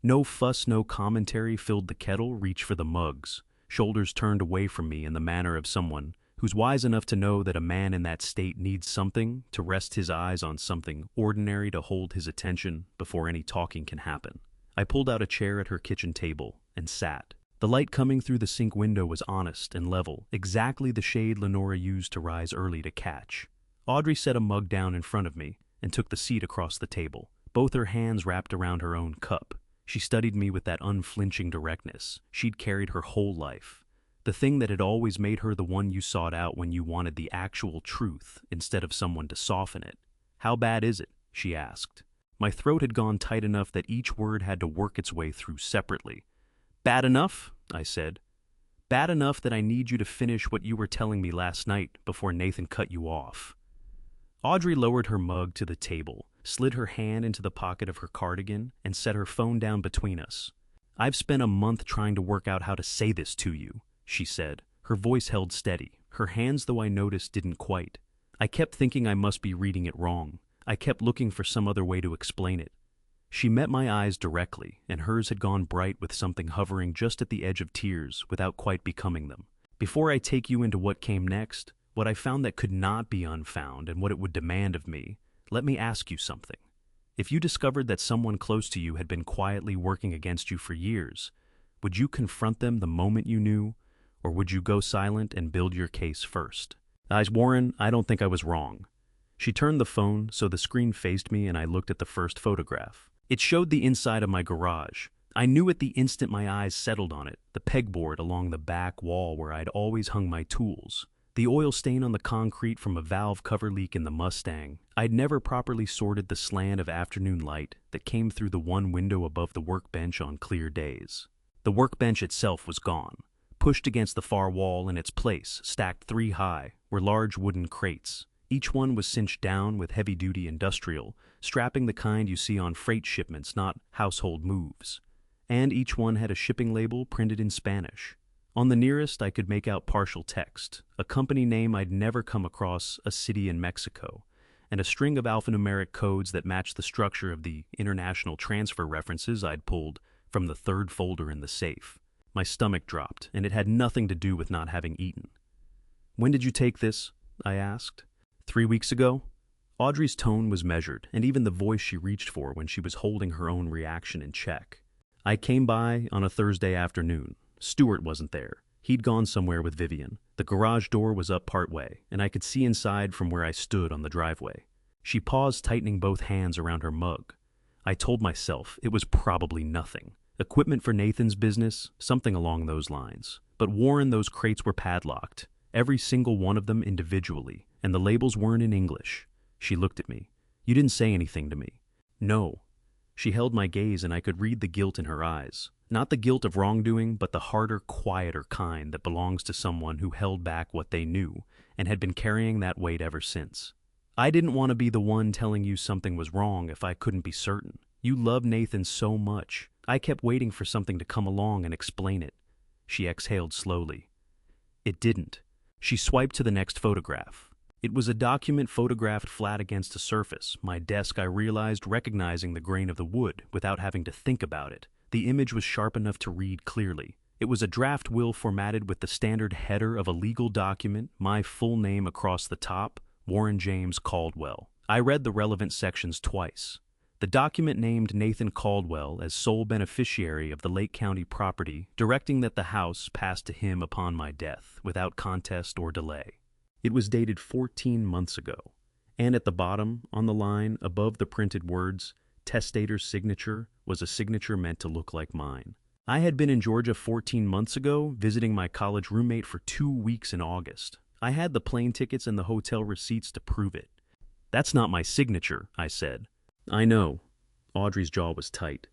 No fuss, no commentary filled the kettle, reached for the mugs, shoulders turned away from me in the manner of someone who's wise enough to know that a man in that state needs something to rest his eyes on, something ordinary to hold his attention before any talking can happen. I pulled out a chair at her kitchen table and sat. The light coming through the sink window was honest and level, exactly the shade Lenora used to rise early to catch. Audrey set a mug down in front of me and took the seat across the table, both her hands wrapped around her own cup. She studied me with that unflinching directness she'd carried her whole life, the thing that had always made her the one you sought out when you wanted the actual truth instead of someone to soften it. "How bad is it?" she asked. My throat had gone tight enough that each word had to work its way through separately. "Bad enough," I said. "Bad enough that I need you to finish what you were telling me last night before Nathan cut you off." Audrey lowered her mug to the table, slid her hand into the pocket of her cardigan, and set her phone down between us. "I've spent a month trying to work out how to say this to you," she said. Her voice held steady. Her hands, though I noticed, didn't quite. I kept thinking I must be reading it wrong. I kept looking for some other way to explain it. She met my eyes directly, and hers had gone bright with something hovering just at the edge of tears without quite becoming them. "Before I take you into what came next, what I found that could not be unfound and what it would demand of me, let me ask you something. If you discovered that someone close to you had been quietly working against you for years, would you confront them the moment you knew, or would you go silent and build your case first?" Warren, I don't think I was wrong." She turned the phone so the screen faced me and I looked at the first photograph. It showed the inside of my garage. I knew at the instant my eyes settled on it, the pegboard along the back wall where I'd always hung my tools, the oil stain on the concrete from a valve cover leak in the Mustang. I'd never properly sorted the slant of afternoon light that came through the one window above the workbench on clear days. The workbench itself was gone. Pushed against the far wall in its place, stacked 3 high, were large wooden crates. Each one was cinched down with heavy-duty industrial, strapping the kind you see on freight shipments, not household moves. And each one had a shipping label printed in Spanish. On the nearest, I could make out partial text, a company name I'd never come across, a city in Mexico, and a string of alphanumeric codes that matched the structure of the international transfer references I'd pulled from the 3rd folder in the safe. My stomach dropped, and it had nothing to do with not having eaten. "When did you take this?" I asked. 3 weeks ago?" Audrey's tone was measured, and even the voice she reached for when she was holding her own reaction in check. "I came by on a Thursday afternoon. Stuart wasn't there. He'd gone somewhere with Vivian. The garage door was up part way, and I could see inside from where I stood on the driveway." She paused, tightening both hands around her mug. I told myself it was probably nothing. Equipment for Nathan's business, something along those lines. But Warren, those crates were padlocked, every single one of them individually, and the labels weren't in English. She looked at me. You didn't say anything to me. No. She held my gaze and I could read the guilt in her eyes. Not the guilt of wrongdoing, but the harder, quieter kind that belongs to someone who held back what they knew and had been carrying that weight ever since. I didn't want to be the one telling you something was wrong if I couldn't be certain. You love Nathan so much. I kept waiting for something to come along and explain it. She exhaled slowly. It didn't. She swiped to the next photograph. It was a document photographed flat against a surface. My desk, I realized, recognizing the grain of the wood without having to think about it. The image was sharp enough to read clearly. It was a draft will formatted with the standard header of a legal document, my full name across the top, Warren James Caldwell. I read the relevant sections twice. The document named Nathan Caldwell as sole beneficiary of the Lake County property, directing that the house pass to him upon my death, without contest or delay. It was dated 14 months ago, and at the bottom, on the line, above the printed words, testator's signature, was a signature meant to look like mine. I had been in Georgia 14 months ago, visiting my college roommate for 2 weeks in August. I had the plane tickets and the hotel receipts to prove it. That's not my signature, I said. I know. Audrey's jaw was tight.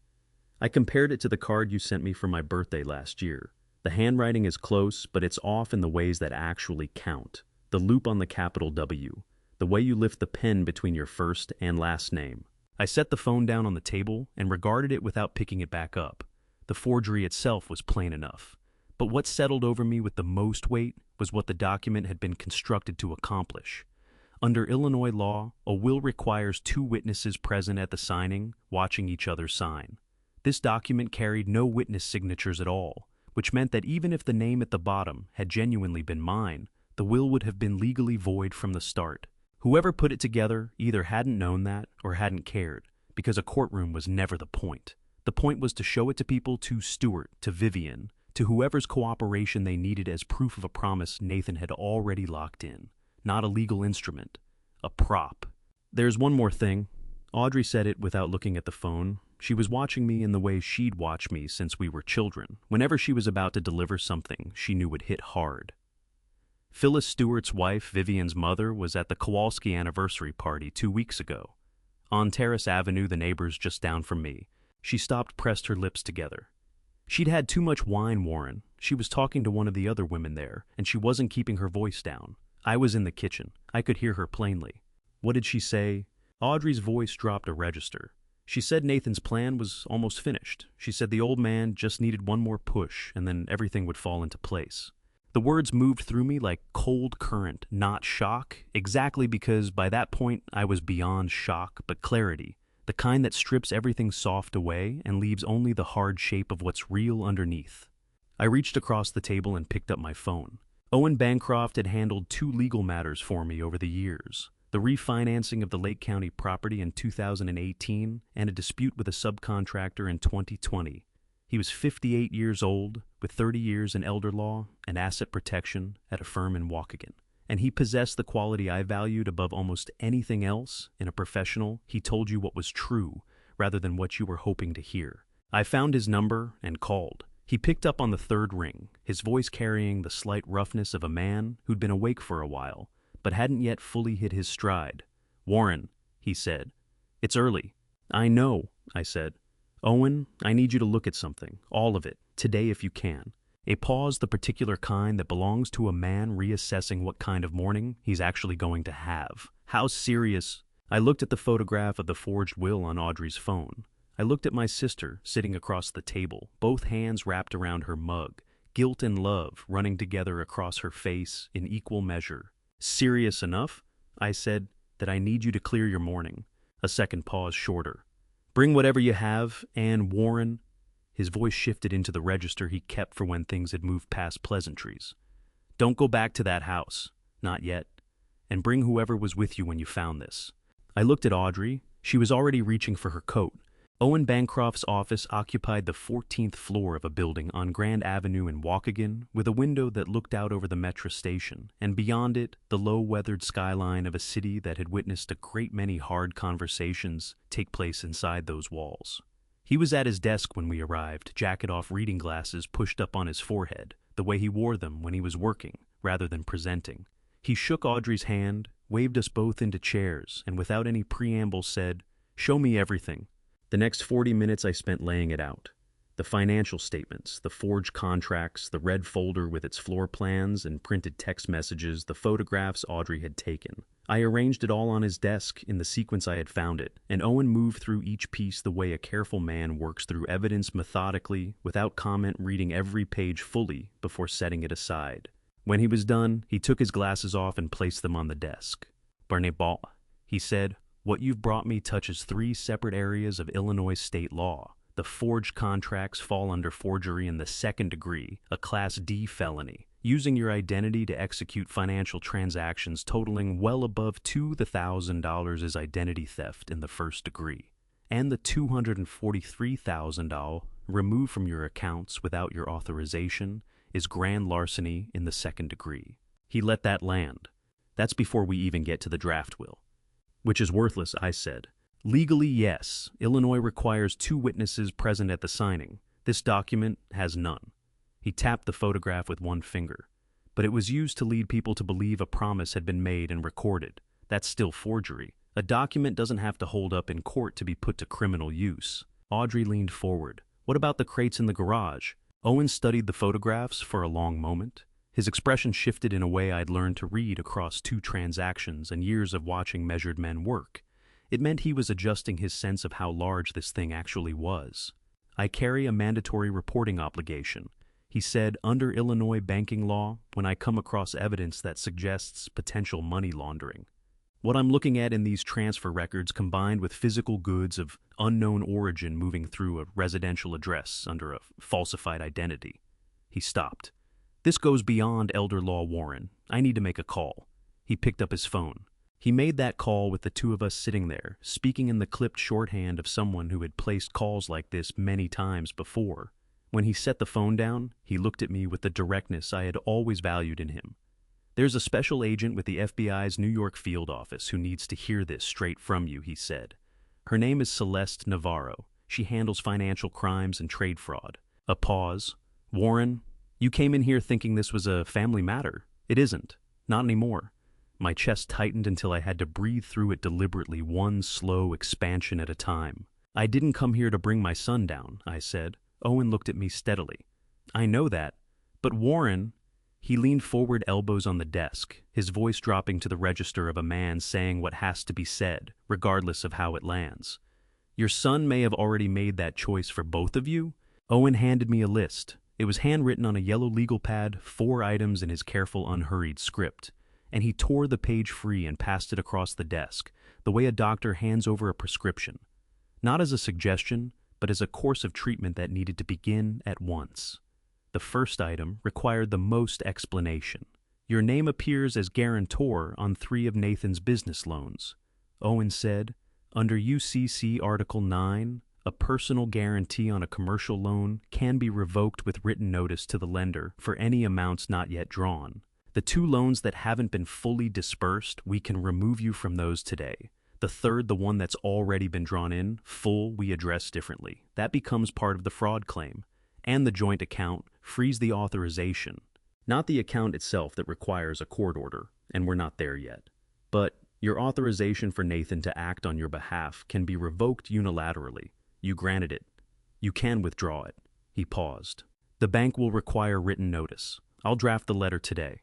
I compared it to the card you sent me for my birthday last year. The handwriting is close, but it's off in the ways that actually count. The loop on the capital W. The way you lift the pen between your first and last name. I set the phone down on the table and regarded it without picking it back up. The forgery itself was plain enough. But what settled over me with the most weight was what the document had been constructed to accomplish. Under Illinois law, a will requires 2 witnesses present at the signing, watching each other sign. This document carried no witness signatures at all, which meant that even if the name at the bottom had genuinely been mine, the will would have been legally void from the start. Whoever put it together either hadn't known that or hadn't cared, because a courtroom was never the point. The point was to show it to people, to Stuart, to Vivian, to whoever's cooperation they needed as proof of a promise Nathan had already locked in. Not a legal instrument, a prop. There's one more thing. Audrey said it without looking at the phone. She was watching me in the way she'd watched me since we were children. Whenever she was about to deliver something she knew would hit hard. Phyllis Stewart's wife, Vivian's mother, was at the Kowalski anniversary party 2 weeks ago. On Terrace Avenue, the neighbors just down from me. She stopped, pressed her lips together. She'd had too much wine, Warren. She was talking to one of the other women there, and she wasn't keeping her voice down. I was in the kitchen. I could hear her plainly. What did she say? Audrey's voice dropped a register. She said Nathan's plan was almost finished. She said the old man just needed one more push, and then everything would fall into place. The words moved through me like cold current, not shock, exactly because by that point I was beyond shock, but clarity, the kind that strips everything soft away and leaves only the hard shape of what's real underneath. I reached across the table and picked up my phone. Owen Bancroft had handled 2 legal matters for me over the years. The refinancing of the Lake County property in 2018 and a dispute with a subcontractor in 2020. He was 58 years old, with 30 years in elder law and asset protection at a firm in Waukegan. And he possessed the quality I valued above almost anything else. In a professional, he told you what was true, rather than what you were hoping to hear. I found his number and called. He picked up on the 3rd ring, his voice carrying the slight roughness of a man who'd been awake for a while, but hadn't yet fully hit his stride. "Warren," he said. "It's early." "I know," I said. "Owen, I need you to look at something, all of it, today if you can." A pause, the particular kind that belongs to a man reassessing what kind of morning he's actually going to have. How serious? I looked at the photograph of the forged will on Audrey's phone. I looked at my sister sitting across the table, both hands wrapped around her mug, guilt and love running together across her face in equal measure. "Serious enough," I said, "that I need you to clear your morning." A second pause, shorter. "Bring whatever you have, and Warren," his voice shifted into the register he kept for when things had moved past pleasantries. "Don't go back to that house. Not yet. And bring whoever was with you when you found this." I looked at Audrey. She was already reaching for her coat. Owen Bancroft's office occupied the 14th floor of a building on Grand Avenue in Waukegan, with a window that looked out over the metro station, and beyond it, the low-weathered skyline of a city that had witnessed a great many hard conversations take place inside those walls. He was at his desk when we arrived, jacket-off reading glasses pushed up on his forehead, the way he wore them when he was working, rather than presenting. He shook Audrey's hand, waved us both into chairs, and without any preamble said, "Show me everything." The next 40 minutes I spent laying it out. The financial statements, the forged contracts, the red folder with its floor plans and printed text messages, the photographs Audrey had taken. I arranged it all on his desk in the sequence I had found it, and Owen moved through each piece the way a careful man works through evidence methodically, without comment, reading every page fully before setting it aside. When he was done, he took his glasses off and placed them on the desk. "Barnabal," he said, "what you've brought me touches 3 separate areas of Illinois state law. The forged contracts fall under forgery in the 2nd degree, a Class D felony, using your identity to execute financial transactions totaling well above $2,000 is identity theft in the 1st degree, and the $243,000 removed from your accounts without your authorization is grand larceny in the 2nd degree." He let that land. "That's before we even get to the draft will." "Which is worthless," I said. "Legally, yes. Illinois requires 2 witnesses present at the signing. This document has none." He tapped the photograph with one finger. "But it was used to lead people to believe a promise had been made and recorded. That's still forgery. A document doesn't have to hold up in court to be put to criminal use." Audrey leaned forward. "What about the crates in the garage?" Owen studied the photographs for a long moment. His expression shifted in a way I'd learned to read across 2 transactions and years of watching measured men work. It meant he was adjusting his sense of how large this thing actually was. "I carry a mandatory reporting obligation," he said. "Under Illinois banking law, when I come across evidence that suggests potential money laundering. What I'm looking at in these transfer records combined with physical goods of unknown origin moving through a residential address under a falsified identity." He stopped. "This goes beyond elder law, Warren. I need to make a call." He picked up his phone. He made that call with the 2 of us sitting there, speaking in the clipped shorthand of someone who had placed calls like this many times before. When he set the phone down, he looked at me with the directness I had always valued in him. "There's a special agent with the FBI's New York field office who needs to hear this straight from you," he said. "Her name is Celeste Navarro. She handles financial crimes and trade fraud." A pause. "Warren, you came in here thinking this was a family matter. It isn't. Not anymore." My chest tightened until I had to breathe through it deliberately, one slow expansion at a time. "I didn't come here to bring my son down," I said. Owen looked at me steadily. "I know that. But Warren..." He leaned forward, elbows on the desk, his voice dropping to the register of a man saying what has to be said, regardless of how it lands. "Your son may have already made that choice for both of you." Owen handed me a list. It was handwritten on a yellow legal pad, 4 items in his careful, unhurried script. And he tore the page free and passed it across the desk, the way a doctor hands over a prescription. Not as a suggestion, but as a course of treatment that needed to begin at once. The first item required the most explanation. "Your name appears as guarantor on 3 of Nathan's business loans." Owen said, "Under UCC Article 9, a personal guarantee on a commercial loan can be revoked with written notice to the lender for any amounts not yet drawn. The 2 loans that haven't been fully dispersed, we can remove you from those today. The third, the one that's already been drawn in, full, we address differently. That becomes part of the fraud claim. And the joint account frees the authorization. Not the account itself that requires a court order, and we're not there yet. But your authorization for Nathan to act on your behalf can be revoked unilaterally. You granted it. You can withdraw it." He paused. "The bank will require written notice. I'll draft the letter today."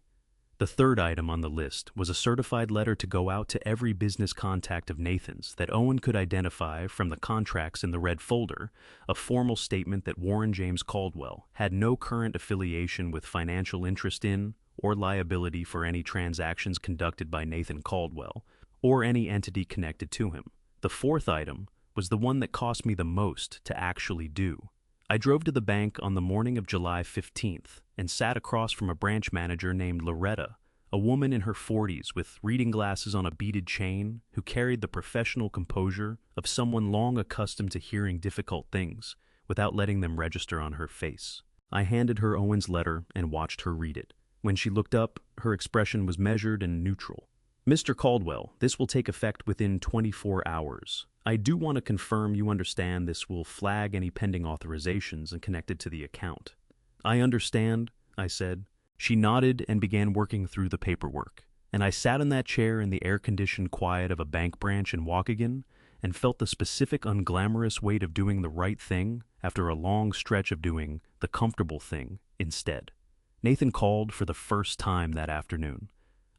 The third item on the list was a certified letter to go out to every business contact of Nathan's that Owen could identify from the contracts in the red folder, a formal statement that Warren James Caldwell had no current affiliation with financial interest in or liability for any transactions conducted by Nathan Caldwell or any entity connected to him. The fourth item was the one that cost me the most to actually do. I drove to the bank on the morning of July 15th and sat across from a branch manager named Loretta, a woman in her 40s with reading glasses on a beaded chain who carried the professional composure of someone long accustomed to hearing difficult things without letting them register on her face. I handed her Owen's letter and watched her read it. When she looked up, her expression was measured and neutral. "Mr. Caldwell, this will take effect within 24 hours. I do want to confirm you understand this will flag any pending authorizations and connected to the account." "I understand," I said. She nodded and began working through the paperwork, and I sat in that chair in the air-conditioned quiet of a bank branch in Waukegan and felt the specific unglamorous weight of doing the right thing after a long stretch of doing the comfortable thing instead. Nathan called for the first time that afternoon.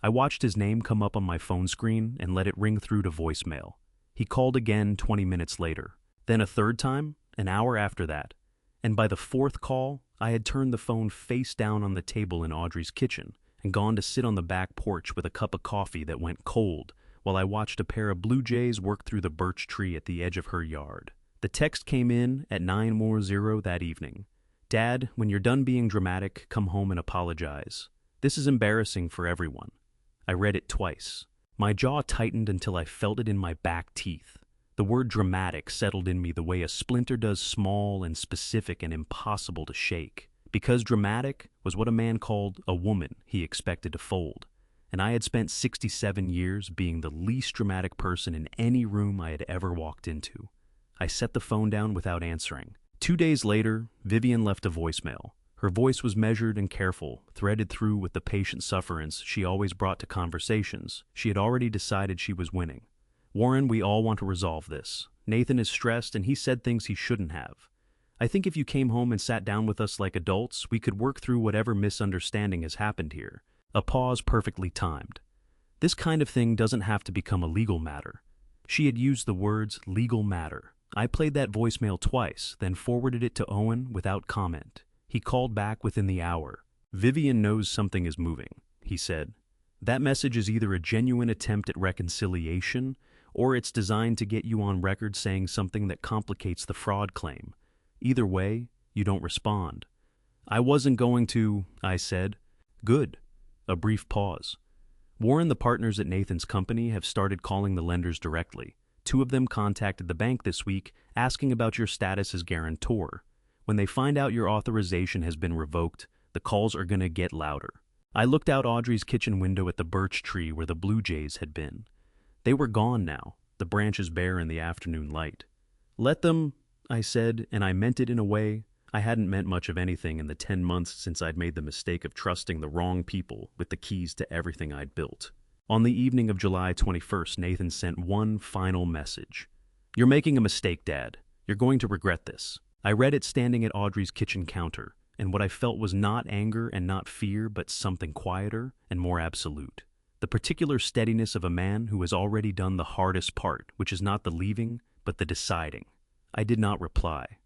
I watched his name come up on my phone screen and let it ring through to voicemail. He called again 20 minutes later, then a third time, an hour after that, and by the fourth call, I had turned the phone face down on the table in Audrey's kitchen and gone to sit on the back porch with a cup of coffee that went cold while I watched a pair of blue jays work through the birch tree at the edge of her yard. The text came in at 9:00 that evening. "Dad, when you're done being dramatic, come home and apologize. This is embarrassing for everyone." I read it twice. My jaw tightened until I felt it in my back teeth. The word dramatic settled in me the way a splinter does, small and specific and impossible to shake. Because dramatic was what a man called a woman he expected to fold. And I had spent 67 years being the least dramatic person in any room I had ever walked into. I set the phone down without answering. 2 days later, Vivian left a voicemail. Her voice was measured and careful, threaded through with the patient sufferance she always brought to conversations. She had already decided she was winning. "Warren, we all want to resolve this. Nathan is stressed and he said things he shouldn't have. I think if you came home and sat down with us like adults, we could work through whatever misunderstanding has happened here." A pause perfectly timed. This kind of thing doesn't have to become a legal matter. She had used the words legal matter. I played that voicemail twice, then forwarded it to Owen without comment. He called back within the hour. "Vivian knows something is moving," he said. "That message is either a genuine attempt at reconciliation or it's designed to get you on record saying something that complicates the fraud claim. Either way, you don't respond." "I wasn't going to," I said. "Good." A brief pause. "Warren, the partners at Nathan's company have started calling the lenders directly. 2 of them contacted the bank this week asking about your status as guarantor. When they find out your authorization has been revoked, the calls are going to get louder." I looked out Audrey's kitchen window at the birch tree where the blue jays had been. They were gone now, the branches bare in the afternoon light. "Let them," I said, and I meant it in a way I hadn't meant much of anything in the 10 months since I'd made the mistake of trusting the wrong people with the keys to everything I'd built. On the evening of July 21st, Nathan sent one final message. "You're making a mistake, Dad. You're going to regret this." I read it standing at Audrey's kitchen counter, and what I felt was not anger and not fear, but something quieter and more absolute. The particular steadiness of a man who has already done the hardest part, which is not the leaving, but the deciding. I did not reply.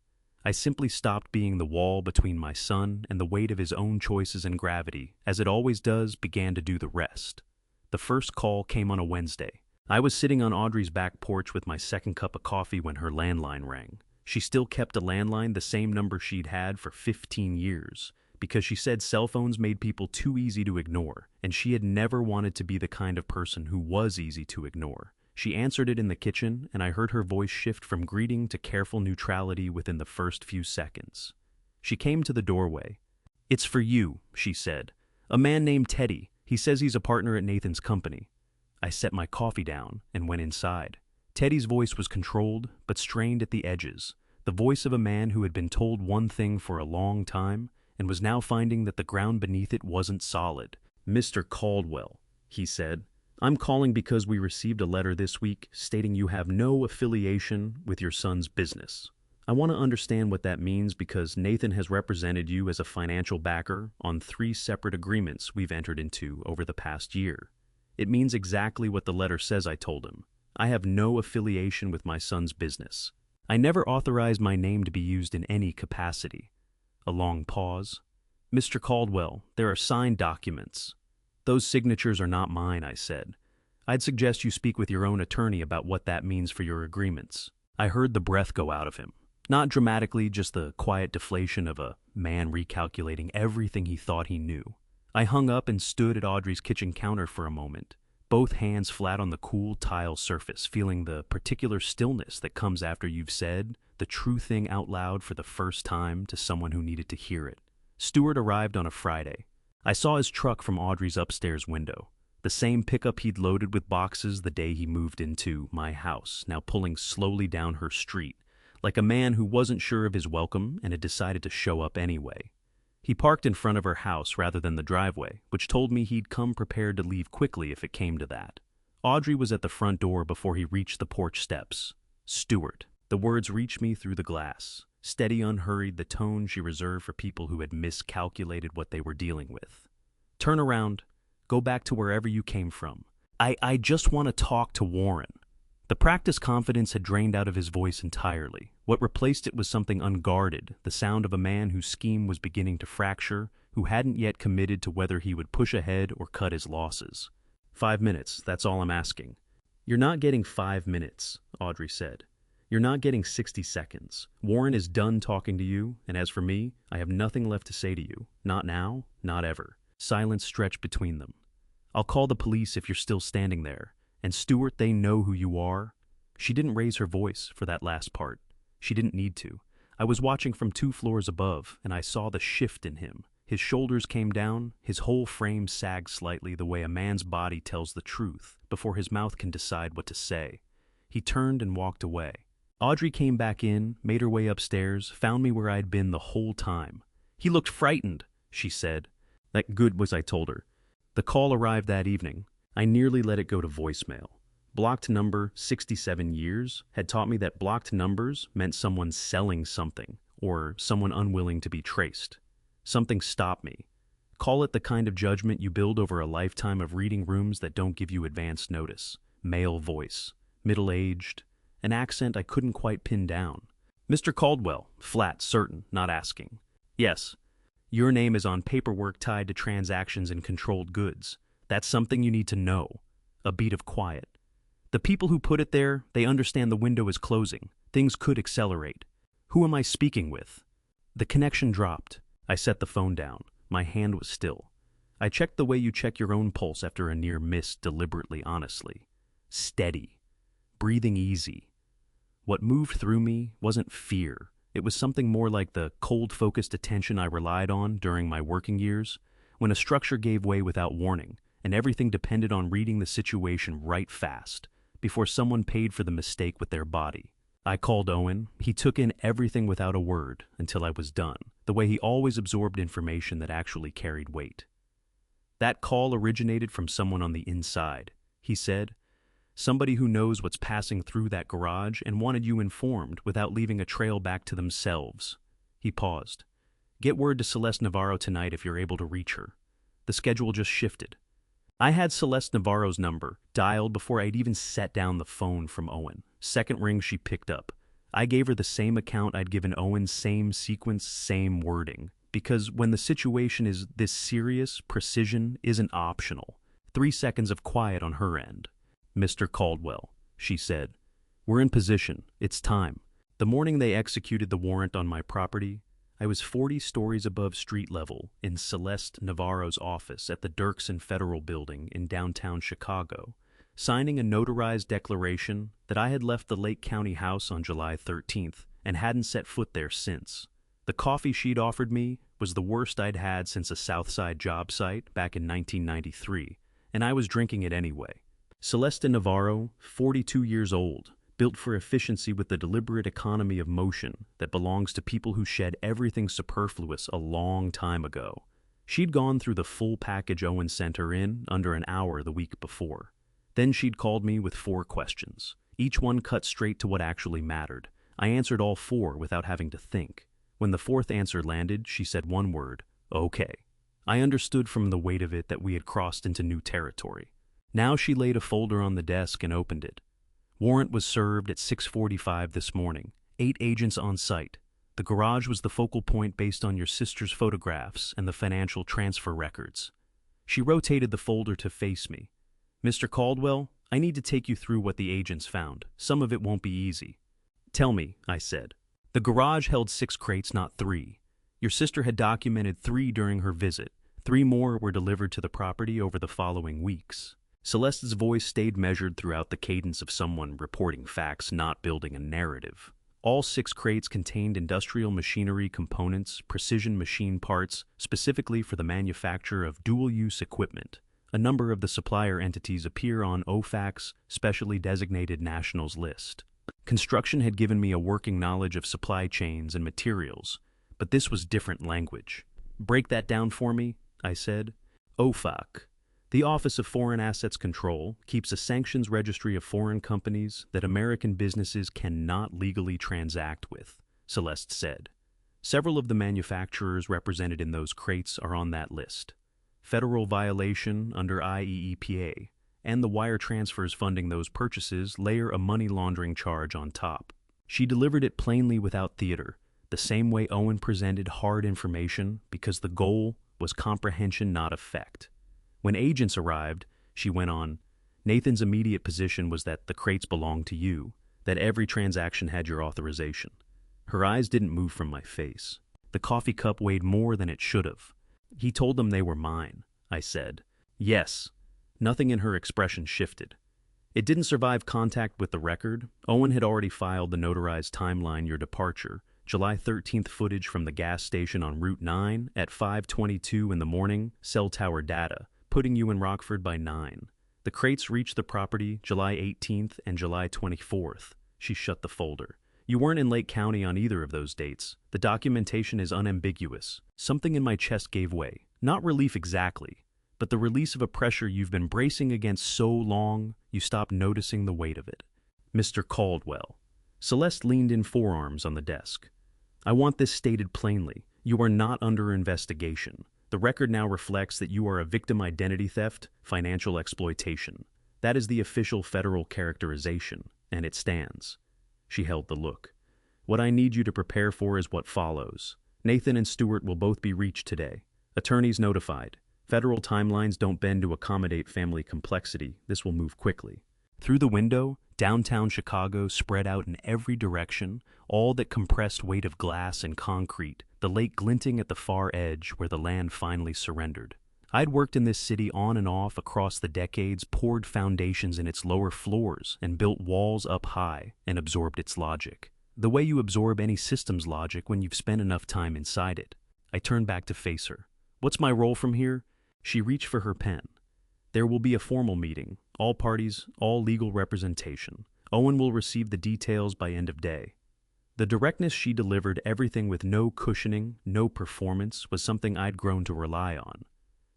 I simply stopped being the wall between my son and the weight of his own choices, and gravity, as it always does, began to do the rest. The first call came on a Wednesday. I was sitting on Audrey's back porch with my second cup of coffee when her landline rang. She still kept a landline, the same number she'd had for 15 years, because she said cell phones made people too easy to ignore, and she had never wanted to be the kind of person who was easy to ignore. She answered it in the kitchen, and I heard her voice shift from greeting to careful neutrality within the first few seconds. She came to the doorway. "It's for you," she said. "A man named Teddy. He says he's a partner at Nathan's company." I set my coffee down and went inside. Teddy's voice was controlled, but strained at the edges, the voice of a man who had been told one thing for a long time and was now finding that the ground beneath it wasn't solid. "Mr. Caldwell," he said, "I'm calling because we received a letter this week stating you have no affiliation with your son's business. I want to understand what that means because Nathan has represented you as a financial backer on 3 separate agreements we've entered into over the past year. It means exactly what the letter says," I told him. "I have no affiliation with my son's business. I never authorized my name to be used in any capacity." A long pause. "Mr. Caldwell, there are signed documents." "Those signatures are not mine," I said. "I'd suggest you speak with your own attorney about what that means for your agreements." I heard the breath go out of him. Not dramatically, just the quiet deflation of a man recalculating everything he thought he knew. I hung up and stood at Audrey's kitchen counter for a moment, both hands flat on the cool tile surface, feeling the particular stillness that comes after you've said the true thing out loud for the first time to someone who needed to hear it. Stuart arrived on a Friday. I saw his truck from Audrey's upstairs window, the same pickup he'd loaded with boxes the day he moved into my house, now pulling slowly down her street, like a man who wasn't sure of his welcome and had decided to show up anyway. He parked in front of her house rather than the driveway, which told me he'd come prepared to leave quickly if it came to that. Audrey was at the front door before he reached the porch steps. Stuart. The words reached me through the glass. Steady, unhurried, the tone she reserved for people who had miscalculated what they were dealing with. Turn around. Go back to wherever you came from. I just want to talk to Warren. The practiced confidence had drained out of his voice entirely. What replaced it was something unguarded, the sound of a man whose scheme was beginning to fracture, who hadn't yet committed to whether he would push ahead or cut his losses. 5 minutes, that's all I'm asking. You're not getting 5 minutes, Audrey said. You're not getting 60 seconds. Warren is done talking to you, and as for me, I have nothing left to say to you. Not now, not ever. Silence stretched between them. I'll call the police if you're still standing there. And Stuart, they know who you are. She didn't raise her voice for that last part. She didn't need to. I was watching from 2 floors above, and I saw the shift in him. His shoulders came down, his whole frame sagged slightly the way a man's body tells the truth before his mouth can decide what to say. He turned and walked away. Audrey came back in, made her way upstairs, found me where I'd been the whole time. He looked frightened, she said. That good was I told her. The call arrived that evening. I nearly let it go to voicemail. Blocked number 67 years had taught me that blocked numbers meant someone selling something, or someone unwilling to be traced. Something stopped me. Call it the kind of judgment you build over a lifetime of reading rooms that don't give you advance notice. Male voice. Middle-aged. An accent I couldn't quite pin down. Mr. Caldwell. Flat, certain, not asking. Yes. Your name is on paperwork tied to transactions in controlled goods. That's something you need to know. A beat of quiet. The people who put it there, they understand the window is closing. Things could accelerate. Who am I speaking with? The connection dropped. I set the phone down. My hand was still. I checked the way you check your own pulse after a near miss, deliberately, honestly. Steady. Breathing easy. What moved through me wasn't fear. It was something more like the cold, focused attention I relied on during my working years, when a structure gave way without warning, and everything depended on reading the situation right fast, before someone paid for the mistake with their body. I called Owen. He took in everything without a word until I was done, the way he always absorbed information that actually carried weight. That call originated from someone on the inside, he said. Somebody who knows what's passing through that garage and wanted you informed without leaving a trail back to themselves. He paused. Get word to Celeste Navarro tonight if you're able to reach her. The schedule just shifted. I had Celeste Navarro's number dialed before I'd even set down the phone from Owen. Second ring she picked up. I gave her the same account I'd given Owen, same sequence, same wording. Because when the situation is this serious, precision isn't optional. 3 seconds of quiet on her end. Mr. Caldwell, she said. We're in position. It's time. The morning they executed the warrant on my property, I was 40 stories above street level in Celeste Navarro's office at the Dirksen Federal Building in downtown Chicago, signing a notarized declaration that I had left the Lake County house on July 13th and hadn't set foot there since. The coffee she'd offered me was the worst I'd had since a Southside job site back in 1993, and I was drinking it anyway. Celeste Navarro, 42 years old, built for efficiency with the deliberate economy of motion that belongs to people who shed everything superfluous a long time ago. She'd gone through the full package Owen sent her in under an hour the week before. Then she'd called me with 4 questions. Each one cut straight to what actually mattered. I answered all 4 without having to think. When the 4th answer landed, she said one word, okay. I understood from the weight of it that we had crossed into new territory. Now she laid a folder on the desk and opened it. Warrant was served at 6:45 this morning. 8 agents on site. The garage was the focal point based on your sister's photographs and the financial transfer records. She rotated the folder to face me. Mr. Caldwell, I need to take you through what the agents found. Some of it won't be easy. Tell me, I said. The garage held 6 crates, not 3. Your sister had documented 3 during her visit. 3 more were delivered to the property over the following weeks. Celeste's voice stayed measured throughout the cadence of someone reporting facts, not building a narrative. All 6 crates contained industrial machinery components, precision machine parts, specifically for the manufacture of dual-use equipment. A number of the supplier entities appear on OFAC's specially designated nationals list. Construction had given me a working knowledge of supply chains and materials, but this was different language. "Break that down for me," I said. OFAC. The Office of Foreign Assets Control keeps a sanctions registry of foreign companies that American businesses cannot legally transact with, Celeste said. Several of the manufacturers represented in those crates are on that list. Federal violation under IEEPA, and the wire transfers funding those purchases layer a money laundering charge on top. She delivered it plainly without theater, the same way Owen presented hard information, because the goal was comprehension, not effect. When agents arrived, she went on, Nathan's immediate position was that the crates belonged to you, that every transaction had your authorization. Her eyes didn't move from my face. The coffee cup weighed more than it should have. He told them they were mine, I said. Yes. Nothing in her expression shifted. It didn't survive contact with the record. Owen had already filed the notarized timeline, your departure, July 13th footage from the gas station on Route 9 at 5:22 in the morning, cell tower data, putting you in Rockford by 9. The crates reached the property July 18th and July 24th. She shut the folder. You weren't in Lake County on either of those dates. The documentation is unambiguous. Something in my chest gave way. Not relief exactly, but the release of a pressure you've been bracing against so long, you stopped noticing the weight of it. Mr. Caldwell. Celeste leaned in, forearms on the desk. I want this stated plainly. You are not under investigation. The record now reflects that you are a victim identity theft, financial exploitation. That is the official federal characterization, and it stands. She held the look. What I need you to prepare for is what follows. Nathan and Stewart will both be reached today. Attorneys notified. Federal timelines don't bend to accommodate family complexity. This will move quickly. Through the window, downtown Chicago spread out in every direction, all that compressed weight of glass and concrete, the lake glinting at the far edge where the land finally surrendered. I'd worked in this city on and off across the decades, poured foundations in its lower floors, and built walls up high and absorbed its logic. The way you absorb any system's logic when you've spent enough time inside it. I turned back to face her. What's my role from here? She reached for her pen. There will be a formal meeting, all parties, all legal representation. Owen will receive the details by end of day. The directness she delivered, everything with no cushioning, no performance, was something I'd grown to rely on.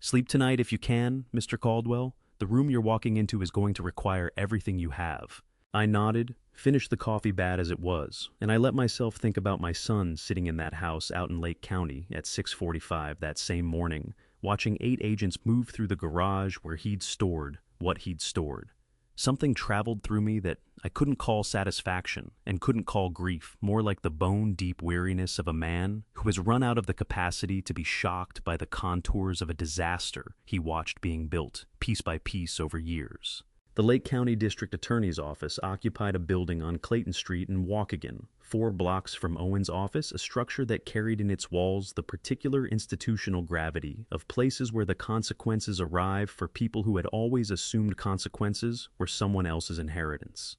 Sleep tonight if you can, Mr. Caldwell. The room you're walking into is going to require everything you have. I nodded, finished the coffee bad as it was, and I let myself think about my son sitting in that house out in Lake County at 6:45 that same morning, watching 8 agents move through the garage where he'd stored what he'd stored. Something traveled through me that I couldn't call satisfaction and couldn't call grief, more like the bone-deep weariness of a man who has run out of the capacity to be shocked by the contours of a disaster he watched being built, piece by piece over years. The Lake County District Attorney's Office occupied a building on Clayton Street in Waukegan, 4 blocks from Owen's office, a structure that carried in its walls the particular institutional gravity of places where the consequences arrive for people who had always assumed consequences were someone else's inheritance.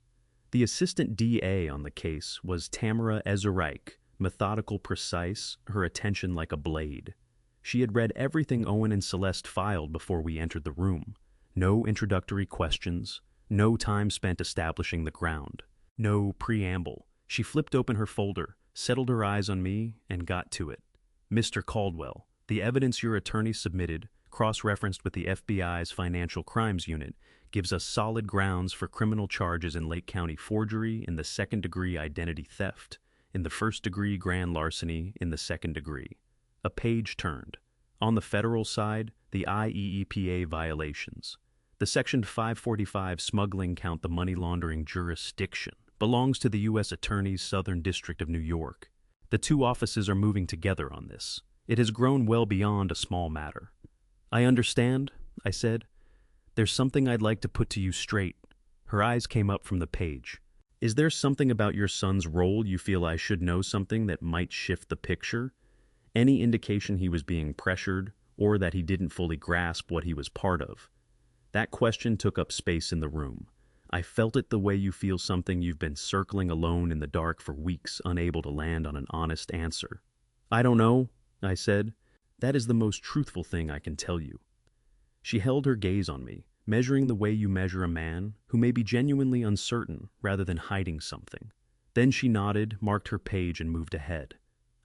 The assistant DA on the case was Tamara Ezerike, methodical, precise, her attention like a blade. She had read everything Owen and Celeste filed before we entered the room. No introductory questions, no time spent establishing the ground, no preamble. She flipped open her folder, settled her eyes on me, and got to it. Mr. Caldwell, the evidence your attorney submitted, cross-referenced with the FBI's Financial Crimes Unit, gives us solid grounds for criminal charges in Lake County forgery in the second-degree identity theft, in the first-degree grand larceny in the second degree. A page turned. On the federal side, the IEEPA violations. The Section 545 smuggling count, the money laundering jurisdiction, belongs to the U.S. Attorney's Southern District of New York. The 2 offices are moving together on this. It has grown well beyond a small matter. I understand, I said. There's something I'd like to put to you straight. Her eyes came up from the page. Is there something about your son's role you feel I should know, something that might shift the picture? Any indication he was being pressured or that he didn't fully grasp what he was part of. That question took up space in the room. I felt it the way you feel something you've been circling alone in the dark for weeks, unable to land on an honest answer. "I don't know," I said. "That is the most truthful thing I can tell you." She held her gaze on me, measuring the way you measure a man who may be genuinely uncertain rather than hiding something. Then she nodded, marked her page, and moved ahead.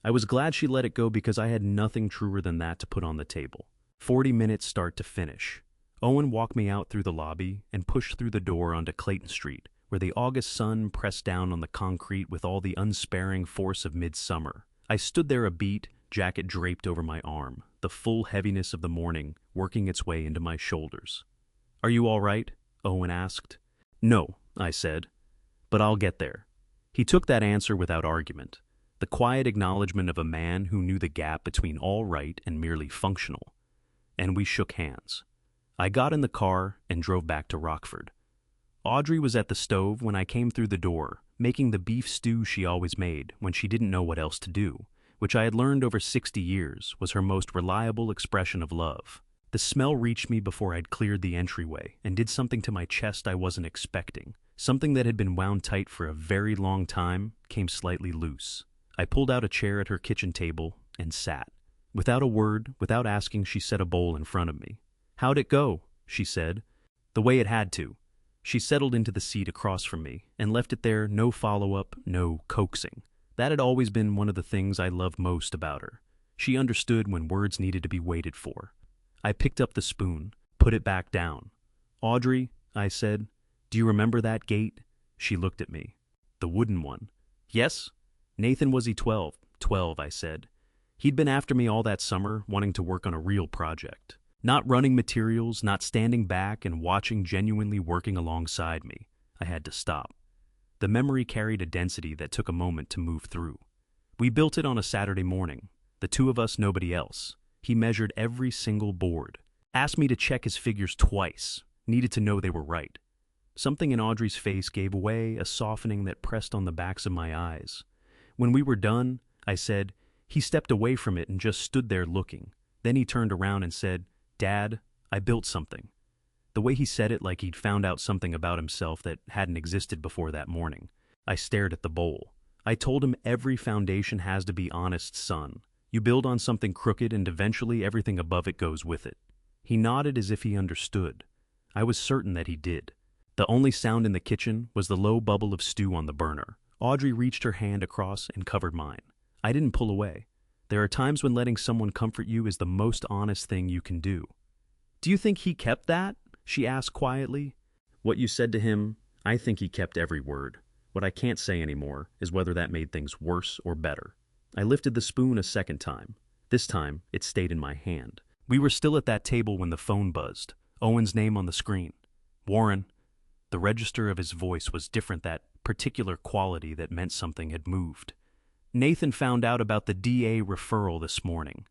I was glad she let it go because I had nothing truer than that to put on the table. 40 minutes start to finish. Owen walked me out through the lobby and pushed through the door onto Clayton Street, where the August sun pressed down on the concrete with all the unsparing force of midsummer. I stood there a beat, jacket draped over my arm, the full heaviness of the morning working its way into my shoulders. "Are you all right?" Owen asked. "No," I said, "but I'll get there." He took that answer without argument, the quiet acknowledgement of a man who knew the gap between all right and merely functional. And we shook hands. I got in the car and drove back to Rockford. Audrey was at the stove when I came through the door, making the beef stew she always made when she didn't know what else to do, which I had learned over 60 years was her most reliable expression of love. The smell reached me before I'd cleared the entryway and did something to my chest I wasn't expecting. Something that had been wound tight for a very long time came slightly loose. I pulled out a chair at her kitchen table and sat. Without a word, without asking, she set a bowl in front of me. "How'd it go?" she said. "The way it had to." She settled into the seat across from me and left it there, no follow-up, no coaxing. That had always been one of the things I loved most about her. She understood when words needed to be waited for. I picked up the spoon, put it back down. "Audrey," I said, "do you remember that gate?" She looked at me. "The wooden one." "Yes." "Nathan, was he 12? 12, I said. He'd been after me all that summer, wanting to work on a real project. Not running materials, not standing back and watching, genuinely working alongside me. I had to stop. The memory carried a density that took a moment to move through. We built it on a Saturday morning. The two of us, nobody else. He measured every single board. Asked me to check his figures twice. Needed to know they were right. Something in Audrey's face gave way, a softening that pressed on the backs of my eyes. When we were done, I said, he stepped away from it and just stood there looking. Then he turned around and said, "Dad, I built something." The way he said it, like he'd found out something about himself that hadn't existed before that morning. I stared at the bowl. I told him every foundation has to be honest, son. You build on something crooked and eventually everything above it goes with it. He nodded as if he understood. I was certain that he did. The only sound in the kitchen was the low bubble of stew on the burner. Audrey reached her hand across and covered mine. I didn't pull away. There are times when letting someone comfort you is the most honest thing you can do. "Do you think he kept that?" she asked quietly. "What you said to him, I think he kept every word. What I can't say anymore is whether that made things worse or better." I lifted the spoon a second time. This time, it stayed in my hand. We were still at that table when the phone buzzed. Owen's name on the screen. "Warren." The register of his voice was different, that particular quality that meant something had moved. "Nathan found out about the DA referral this morning.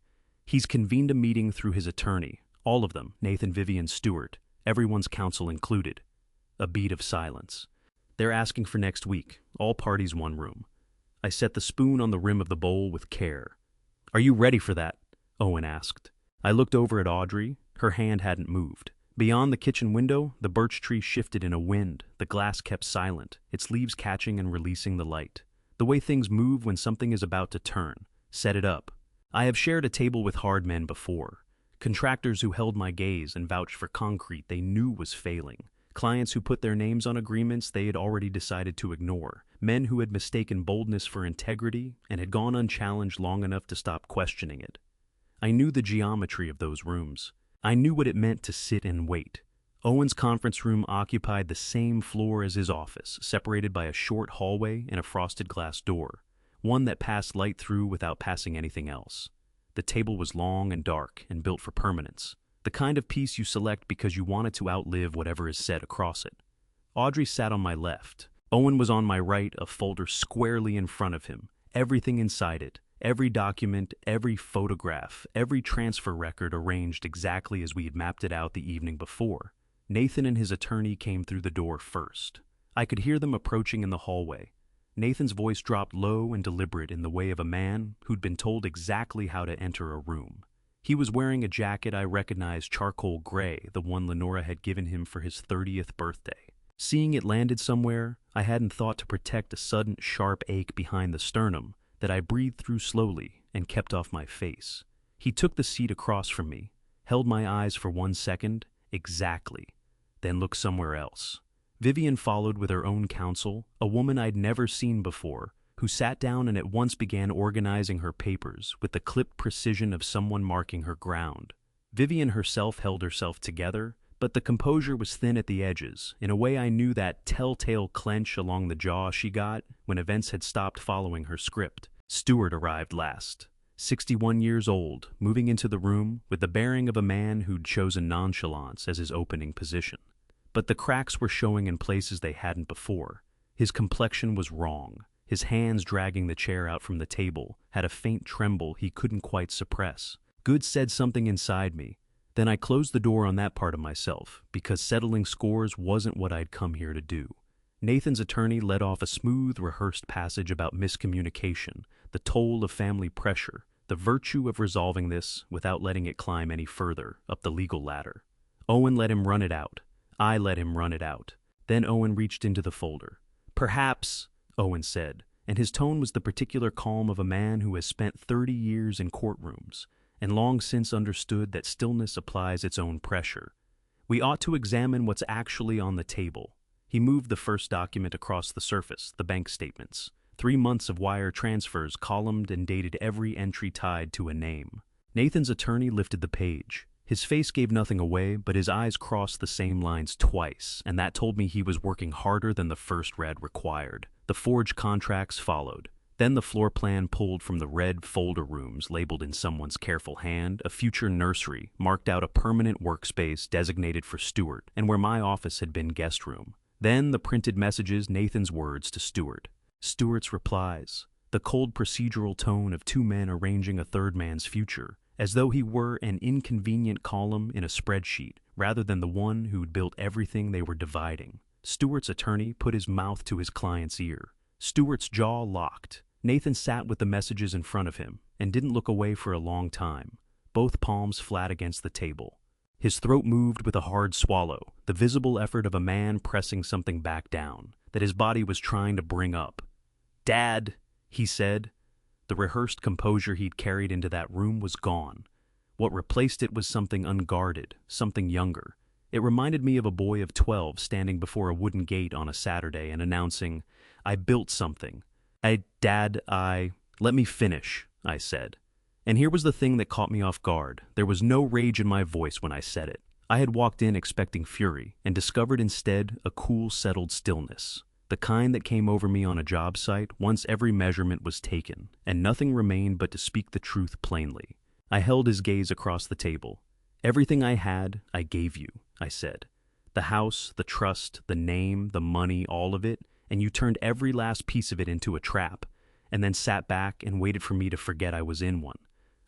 He's convened a meeting through his attorney. All of them, Nathan Vivian Stewart, everyone's counsel included." A beat of silence. "They're asking for next week, all parties one room." I set the spoon on the rim of the bowl with care. "Are you ready for that?" Owen asked. I looked over at Audrey. Her hand hadn't moved. Beyond the kitchen window, the birch tree shifted in a wind. The glass kept silent, its leaves catching and releasing the light. The way things move when something is about to turn. Set it up. I have shared a table with hard men before. Contractors who held my gaze and vouched for concrete they knew was failing. Clients who put their names on agreements they had already decided to ignore. Men who had mistaken boldness for integrity and had gone unchallenged long enough to stop questioning it. I knew the geometry of those rooms. I knew what it meant to sit and wait. Owen's conference room occupied the same floor as his office, separated by a short hallway and a frosted glass door, one that passed light through without passing anything else. The table was long and dark and built for permanence, the kind of piece you select because you want it to outlive whatever is said across it. Audrey sat on my left. Owen was on my right, a folder squarely in front of him, everything inside it. Every document, every photograph, every transfer record arranged exactly as we had mapped it out the evening before. Nathan and his attorney came through the door first. I could hear them approaching in the hallway. Nathan's voice dropped low and deliberate in the way of a man who'd been told exactly how to enter a room. He was wearing a jacket I recognized, charcoal gray, the one Lenora had given him for his 30th birthday. Seeing it landed somewhere I hadn't thought to protect a sudden sharp ache behind the sternum that I breathed through slowly and kept off my face. He took the seat across from me, held my eyes for 1 second, exactly, then looked somewhere else. Vivian followed with her own counsel, a woman I'd never seen before, who sat down and at once began organizing her papers with the clipped precision of someone marking her ground. Vivian herself held herself together, but the composure was thin at the edges, in a way I knew that telltale clench along the jaw she got when events had stopped following her script. Stuart arrived last. 61 years old, moving into the room with the bearing of a man who'd chosen nonchalance as his opening position. But the cracks were showing in places they hadn't before. His complexion was wrong. His hands dragging the chair out from the table had a faint tremble he couldn't quite suppress. Good said something inside me. Then I closed the door on that part of myself, because settling scores wasn't what I'd come here to do. Nathan's attorney led off a smooth, rehearsed passage about miscommunication, the toll of family pressure, the virtue of resolving this without letting it climb any further up the legal ladder. Owen let him run it out. I let him run it out. Then Owen reached into the folder. "Perhaps," Owen said, and his tone was the particular calm of a man who has spent 30 years in courtrooms and long since understood that stillness applies its own pressure. "We ought to examine what's actually on the table." He moved the first document across the surface, the bank statements. 3 months of wire transfers columned and dated every entry tied to a name. Nathan's attorney lifted the page. His face gave nothing away, but his eyes crossed the same lines twice, and that told me he was working harder than the first read required. The forged contracts followed. Then the floor plan pulled from the red folder rooms labeled in someone's careful hand, a future nursery, marked out a permanent workspace designated for Stuart, and where my office had been guest room. Then the printed messages, Nathan's words to Stuart. Stuart's replies, the cold procedural tone of 2 men arranging a third man's future, as though he were an inconvenient column in a spreadsheet, rather than the one who'd built everything they were dividing. Stuart's attorney put his mouth to his client's ear. Stuart's jaw locked. Nathan sat with the messages in front of him and didn't look away for a long time, both palms flat against the table. His throat moved with a hard swallow, the visible effort of a man pressing something back down, that his body was trying to bring up. "Dad," he said. The rehearsed composure he'd carried into that room was gone. What replaced it was something unguarded, something younger. It reminded me of a boy of 12 standing before a wooden gate on a Saturday and announcing, "I built something." Dad, let me finish," I said. And here was the thing that caught me off guard. There was no rage in my voice when I said it. I had walked in expecting fury and discovered instead a cool, settled stillness. The kind that came over me on a job site once every measurement was taken, and nothing remained but to speak the truth plainly. I held his gaze across the table. "Everything I had, I gave you," I said. "The house, the trust, the name, the money, all of it, and you turned every last piece of it into a trap, and then sat back and waited for me to forget I was in one.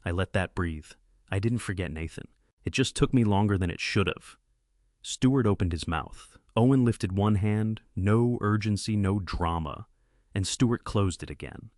I let that breathe. I didn't forget Nathan. It just took me longer than it should have." Stuart opened his mouth. Owen lifted one hand, no urgency, no drama, and Stuart closed it again.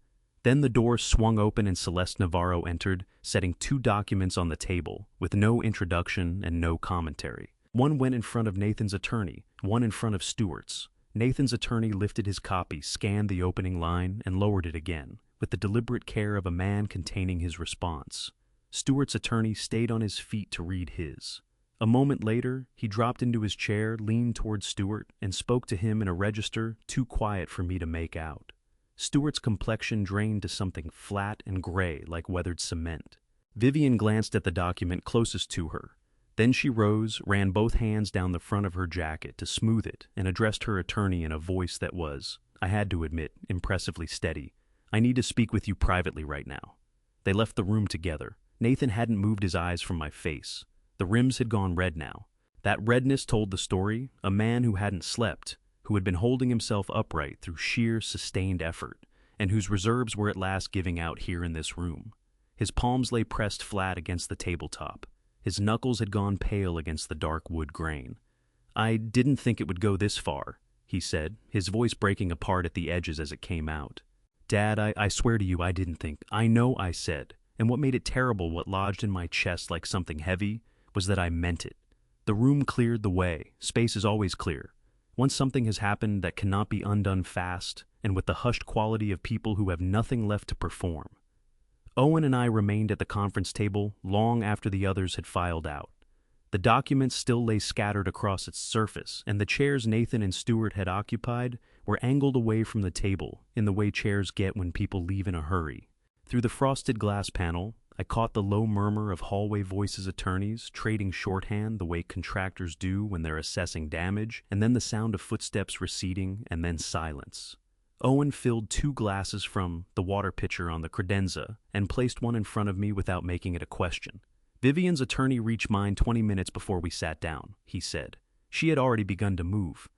Then the door swung open and Celeste Navarro entered, setting 2 documents on the table, with no introduction and no commentary. One went in front of Nathan's attorney, one in front of Stuart's. Nathan's attorney lifted his copy, scanned the opening line, and lowered it again, with the deliberate care of a man containing his response. Stuart's attorney stayed on his feet to read his. A moment later, he dropped into his chair, leaned toward Stuart, and spoke to him in a register too quiet for me to make out. Stuart's complexion drained to something flat and gray like weathered cement. Vivian glanced at the document closest to her. Then she rose, ran both hands down the front of her jacket to smooth it, and addressed her attorney in a voice that was, I had to admit, impressively steady. "I need to speak with you privately right now." They left the room together. Nathan hadn't moved his eyes from my face. The rims had gone red now. That redness told the story, a man who hadn't slept, who had been holding himself upright through sheer, sustained effort, and whose reserves were at last giving out here in this room. His palms lay pressed flat against the tabletop. His knuckles had gone pale against the dark wood grain. "I didn't think it would go this far," he said, his voice breaking apart at the edges as it came out. "Dad, I swear to you I didn't think. I know I said, And what made it terrible, what lodged in my chest like something heavy, was that I meant it. The room cleared the way. Space is always clear. Once something has happened that cannot be undone fast, and with the hushed quality of people who have nothing left to perform. Owen and I remained at the conference table long after the others had filed out. The documents still lay scattered across its surface, and the chairs Nathan and Stuart had occupied were angled away from the table in the way chairs get when people leave in a hurry. Through the frosted glass panel, I caught the low murmur of hallway voices, attorneys trading shorthand the way contractors do when they're assessing damage, and then the sound of footsteps receding, and then silence. Owen filled 2 glasses from the water pitcher on the credenza and placed one in front of me without making it a question. Vivian's attorney reached mine 20 minutes before we sat down, he said. She had already begun to move.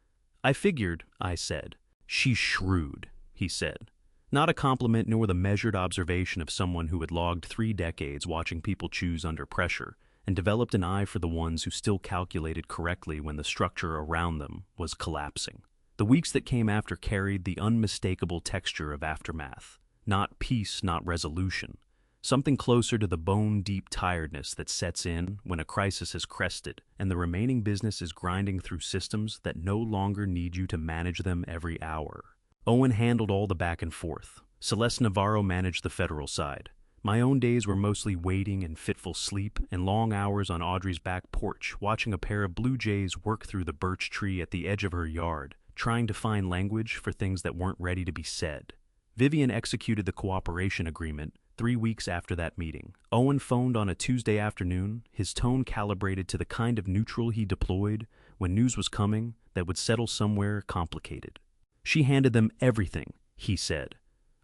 I figured, I said. She's shrewd, he said. Not a compliment nor the measured observation of someone who had logged 3 decades watching people choose under pressure and developed an eye for the ones who still calculated correctly when the structure around them was collapsing. The weeks that came after carried the unmistakable texture of aftermath. Not peace, not resolution. Something closer to the bone-deep tiredness that sets in when a crisis has crested and the remaining business is grinding through systems that no longer need you to manage them every hour. Owen handled all the back and forth. Celeste Navarro managed the federal side. My own days were mostly waiting and fitful sleep and long hours on Audrey's back porch watching a pair of blue jays work through the birch tree at the edge of her yard, trying to find language for things that weren't ready to be said. Vivian executed the cooperation agreement 3 weeks after that meeting. Owen phoned on a Tuesday afternoon, his tone calibrated to the kind of neutral he deployed when news was coming that would settle somewhere complicated. She handed them everything, he said.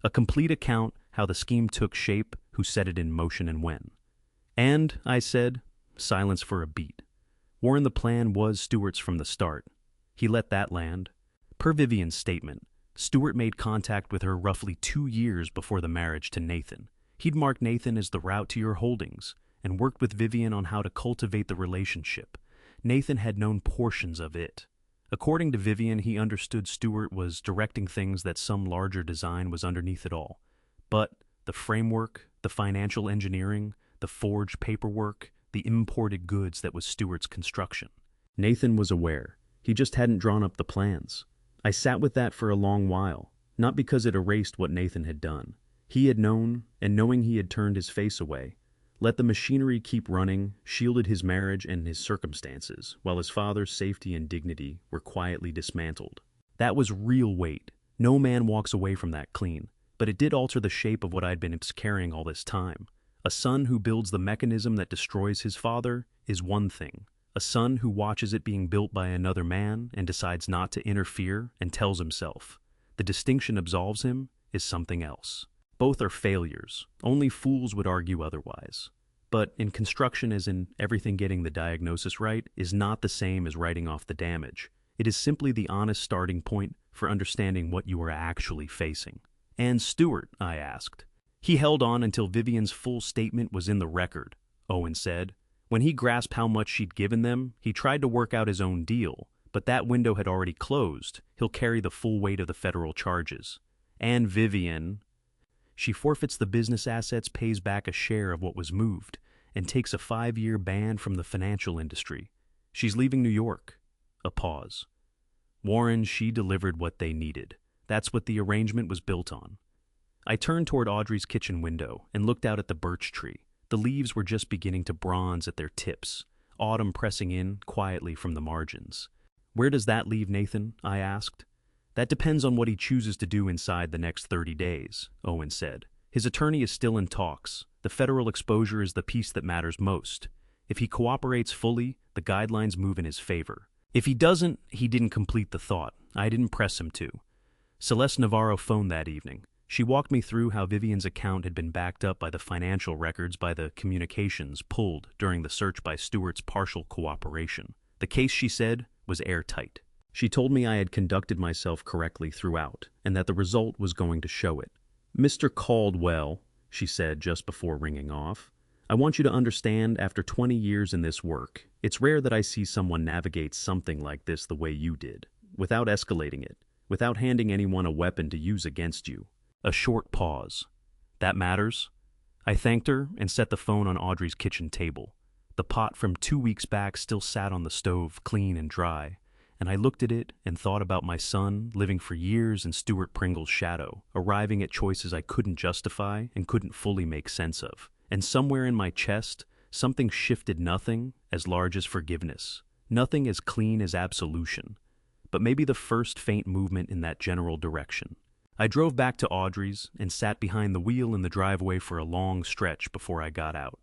A complete account how the scheme took shape, who set it in motion and when. And, I said, silence for a beat. Warren, the plan was Stuart's from the start. He let that land. Per Vivian's statement, Stuart made contact with her roughly 2 years before the marriage to Nathan. He'd marked Nathan as the route to your holdings and worked with Vivian on how to cultivate the relationship. Nathan had known portions of it. According to Vivian, he understood Stuart was directing things that some larger design was underneath it all. But the framework, the financial engineering, the forged paperwork, the imported goods that was Stuart's construction. Nathan was aware. He just hadn't drawn up the plans. I sat with that for a long while, not because it erased what Nathan had done. He had known, and knowing he had turned his face away, let the machinery keep running, shielded his marriage and his circumstances, while his father's safety and dignity were quietly dismantled. That was real weight. No man walks away from that clean, but it did alter the shape of what I'd been carrying all this time. A son who builds the mechanism that destroys his father is one thing. A son who watches it being built by another man and decides not to interfere and tells himself the distinction absolves him is something else. Both are failures. Only fools would argue otherwise. But in construction, as in everything, getting the diagnosis right is not the same as writing off the damage. It is simply the honest starting point for understanding what you are actually facing. And Stuart, I asked. He held on until Vivian's full statement was in the record, Owen said. When he grasped how much she'd given them, he tried to work out his own deal, but that window had already closed. He'll carry the full weight of the federal charges. And Vivian, she forfeits the business assets, pays back a share of what was moved, and takes a 5-year ban from the financial industry. She's leaving New York. A pause. Warren, she delivered what they needed. That's what the arrangement was built on. I turned toward Audrey's kitchen window and looked out at the birch tree. The leaves were just beginning to bronze at their tips, autumn pressing in quietly from the margins. Where does that leave Nathan? I asked. That depends on what he chooses to do inside the next 30 days, Owen said. His attorney is still in talks. The federal exposure is the piece that matters most. If he cooperates fully, the guidelines move in his favor. If he doesn't, he didn't complete the thought. I didn't press him to. Celeste Navarro phoned that evening. She walked me through how Vivian's account had been backed up by the financial records by the communications pulled during the search by Stuart's partial cooperation. The case, she said, was airtight. She told me I had conducted myself correctly throughout, and that the result was going to show it. Mr. Caldwell, she said just before ringing off, I want you to understand, after 20 years in this work, it's rare that I see someone navigate something like this the way you did, without escalating it, without handing anyone a weapon to use against you. A short pause. That matters? I thanked her and set the phone on Audrey's kitchen table. The pot from 2 weeks back still sat on the stove, clean and dry, and I looked at it and thought about my son living for years in Stuart Pringle's shadow, arriving at choices I couldn't justify and couldn't fully make sense of. And somewhere in my chest, something shifted, nothing as large as forgiveness, nothing as clean as absolution, but maybe the first faint movement in that general direction. I drove back to Audrey's and sat behind the wheel in the driveway for a long stretch before I got out.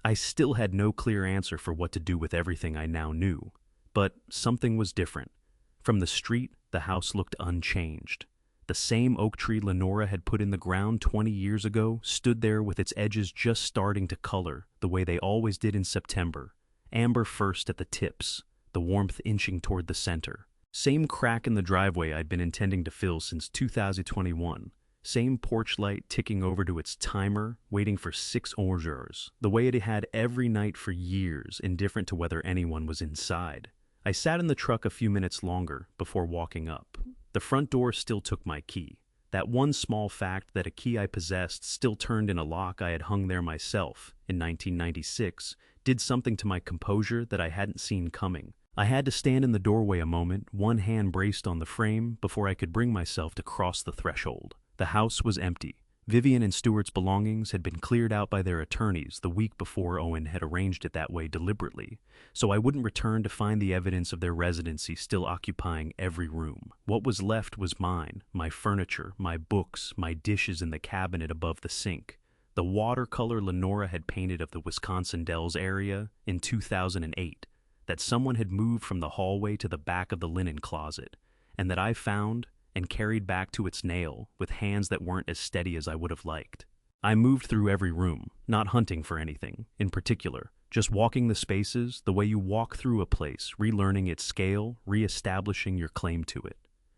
I still had no clear answer for what to do with everything I now knew, but something was different. From the street, the house looked unchanged. The same oak tree Lenora had put in the ground 20 years ago stood there with its edges just starting to color the way they always did in September, amber first at the tips, the warmth inching toward the center. Same crack in the driveway I'd been intending to fill since 2021. Same porch light ticking over to its timer, waiting for 6 heures, the way it had every night for years, indifferent to whether anyone was inside. I sat in the truck a few minutes longer before walking up. The front door still took my key. That one small fact that a key I possessed still turned in a lock I had hung there myself in 1996 did something to my composure that I hadn't seen coming. I had to stand in the doorway a moment, one hand braced on the frame, before I could bring myself to cross the threshold. The house was empty. Vivian and Stuart's belongings had been cleared out by their attorneys the week before. Owen had arranged it that way deliberately, so I wouldn't return to find the evidence of their residency still occupying every room. What was left was mine, my furniture, my books, my dishes in the cabinet above the sink, the watercolor Lenora had painted of the Wisconsin Dells area in 2008, that someone had moved from the hallway to the back of the linen closet, and that I found and carried back to its nail with hands that weren't as steady as I would have liked. I moved through every room, not hunting for anything in particular, just walking the spaces the way you walk through a place, relearning its scale, re-establishing your claim to it.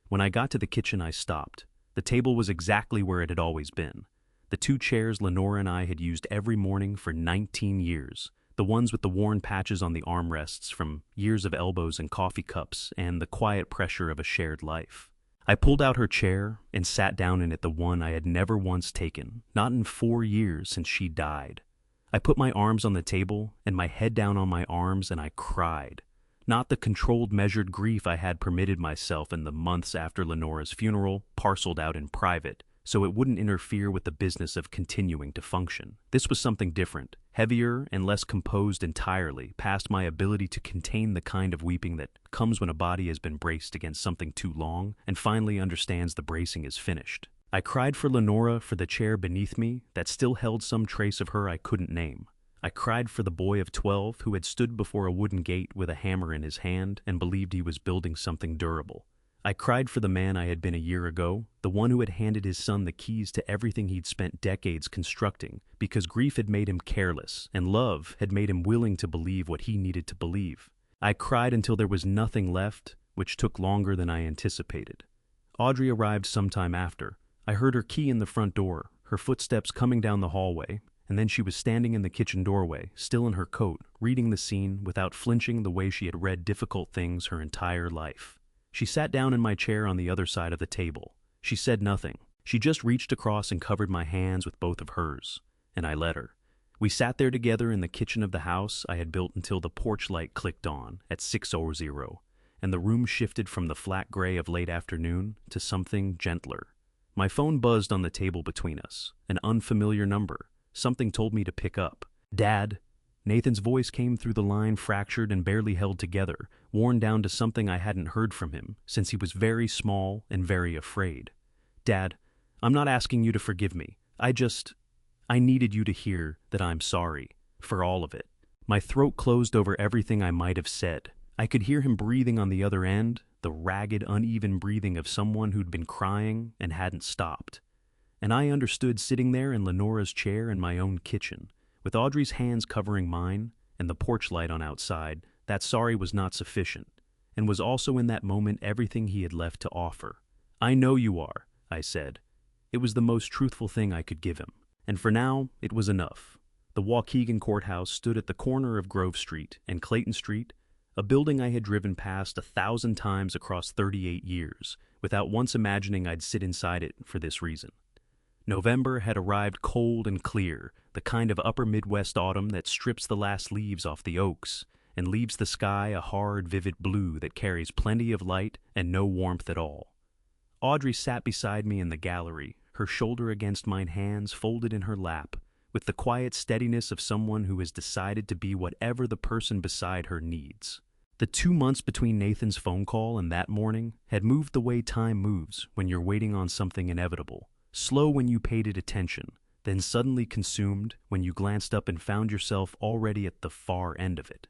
When I got to the kitchen, I stopped. The table was exactly where it had always been. The 2 chairs Lenora and I had used every morning for 19 years, the ones with the worn patches on the armrests from years of elbows and coffee cups and the quiet pressure of a shared life. I pulled out her chair and sat down in it, the one I had never once taken, not in 4 years since she died. I put my arms on the table and my head down on my arms, and I cried. Not the controlled, measured grief I had permitted myself in the months after Lenora's funeral, parceled out in private, so it wouldn't interfere with the business of continuing to function. This was something different, heavier and less composed entirely, past my ability to contain the kind of weeping that comes when a body has been braced against something too long and finally understands the bracing is finished. I cried for Lenora, for the chair beneath me that still held some trace of her I couldn't name. I cried for the boy of 12 who had stood before a wooden gate with a hammer in his hand and believed he was building something durable. I cried for the man I had been a year ago, the one who had handed his son the keys to everything he'd spent decades constructing, because grief had made him careless, and love had made him willing to believe what he needed to believe. I cried until there was nothing left, which took longer than I anticipated. Audrey arrived sometime after. I heard her key in the front door, her footsteps coming down the hallway, and then she was standing in the kitchen doorway, still in her coat, reading the scene without flinching the way she had read difficult things her entire life. She sat down in my chair on the other side of the table. She said nothing. She just reached across and covered my hands with both of hers, and I let her. We sat there together in the kitchen of the house I had built until the porch light clicked on at 6:00, and the room shifted from the flat gray of late afternoon to something gentler. My phone buzzed on the table between us, an unfamiliar number. Something told me to pick up. "Dad." Nathan's voice came through the line, fractured and barely held together, worn down to something I hadn't heard from him since he was very small and very afraid. "Dad, I'm not asking you to forgive me. I needed you to hear that I'm sorry, for all of it." My throat closed over everything I might have said. I could hear him breathing on the other end, the ragged, uneven breathing of someone who'd been crying and hadn't stopped. And I understood, sitting there in Lenora's chair in my own kitchen, with Audrey's hands covering mine and the porch light on outside, that sorry was not sufficient, and was also in that moment everything he had left to offer. "I know you are," I said. It was the most truthful thing I could give him, and for now it was enough. The Waukegan Courthouse stood at the corner of Grove Street and Clayton Street, a building I had driven past 1,000 times across 38 years, without once imagining I'd sit inside it for this reason. November had arrived cold and clear, the kind of upper Midwest autumn that strips the last leaves off the oaks and leaves the sky a hard, vivid blue that carries plenty of light and no warmth at all. Audrey sat beside me in the gallery, her shoulder against mine, hands folded in her lap, with the quiet steadiness of someone who has decided to be whatever the person beside her needs. The 2 months between Nathan's phone call and that morning had moved the way time moves when you're waiting on something inevitable, slow when you paid it attention, then suddenly consumed when you glanced up and found yourself already at the far end of it.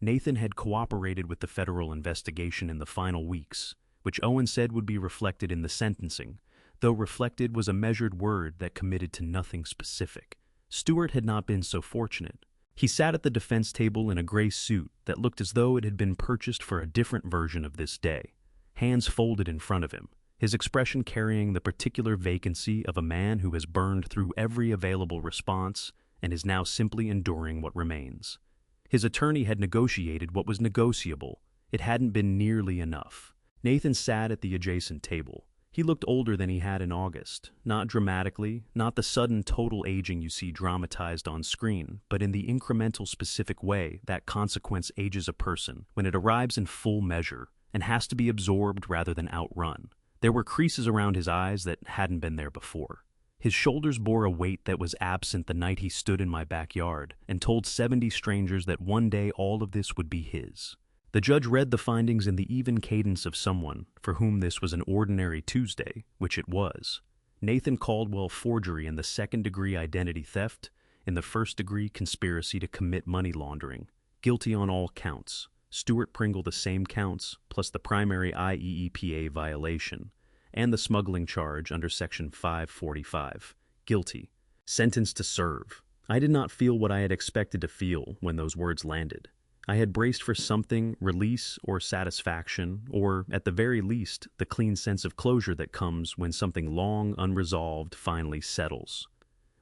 Nathan had cooperated with the federal investigation in the final weeks, which Owen said would be reflected in the sentencing, though reflected was a measured word that committed to nothing specific. Stewart had not been so fortunate. He sat at the defense table in a gray suit that looked as though it had been purchased for a different version of this day, hands folded in front of him, his expression carrying the particular vacancy of a man who has burned through every available response and is now simply enduring what remains. His attorney had negotiated what was negotiable. It hadn't been nearly enough. Nathan sat at the adjacent table. He looked older than he had in August, not dramatically, not the sudden total aging you see dramatized on screen, but in the incremental specific way that consequence ages a person when it arrives in full measure and has to be absorbed rather than outrun. There were creases around his eyes that hadn't been there before. His shoulders bore a weight that was absent the night he stood in my backyard and told 70 strangers that one day all of this would be his. The judge read the findings in the even cadence of someone for whom this was an ordinary Tuesday, which it was. Nathan Caldwell forgery in the second-degree identity theft, in the first-degree conspiracy to commit money laundering, guilty on all counts. Stuart Pringle the same counts, plus the primary IEEPA violation, and the smuggling charge under Section 545. Guilty. Sentenced to serve. I did not feel what I had expected to feel when those words landed. I had braced for something, release or satisfaction, or, at the very least, the clean sense of closure that comes when something long unresolved finally settles.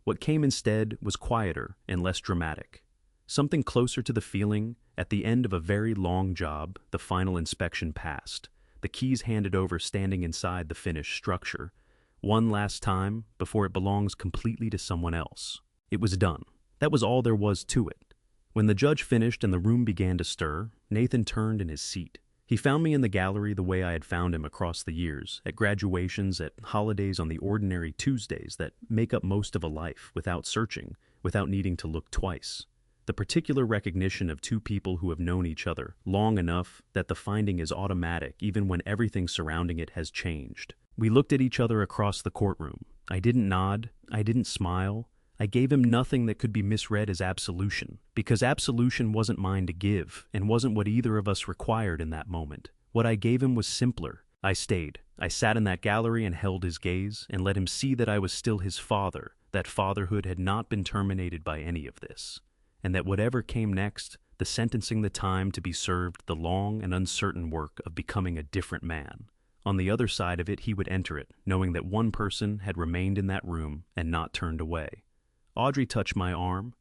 What came instead was quieter and less dramatic. Something closer to the feeling, at the end of a very long job, the final inspection passed, the keys handed over standing inside the finished structure, one last time before it belongs completely to someone else. It was done. That was all there was to it. When the judge finished and the room began to stir, Nathan turned in his seat. He found me in the gallery the way I had found him across the years, at graduations, at holidays, on the ordinary Tuesdays that make up most of a life, without searching, without needing to look twice. The particular recognition of two people who have known each other long enough that the finding is automatic even when everything surrounding it has changed. We looked at each other across the courtroom. I didn't nod. I didn't smile. I gave him nothing that could be misread as absolution, because absolution wasn't mine to give and wasn't what either of us required in that moment. What I gave him was simpler. I stayed. I sat in that gallery and held his gaze and let him see that I was still his father, that fatherhood had not been terminated by any of this, and that whatever came next, the sentencing, the time to be served, the long and uncertain work of becoming a different man. On the other side of it, he would enter it, knowing that one person had remained in that room and not turned away. Audrey touched my arm.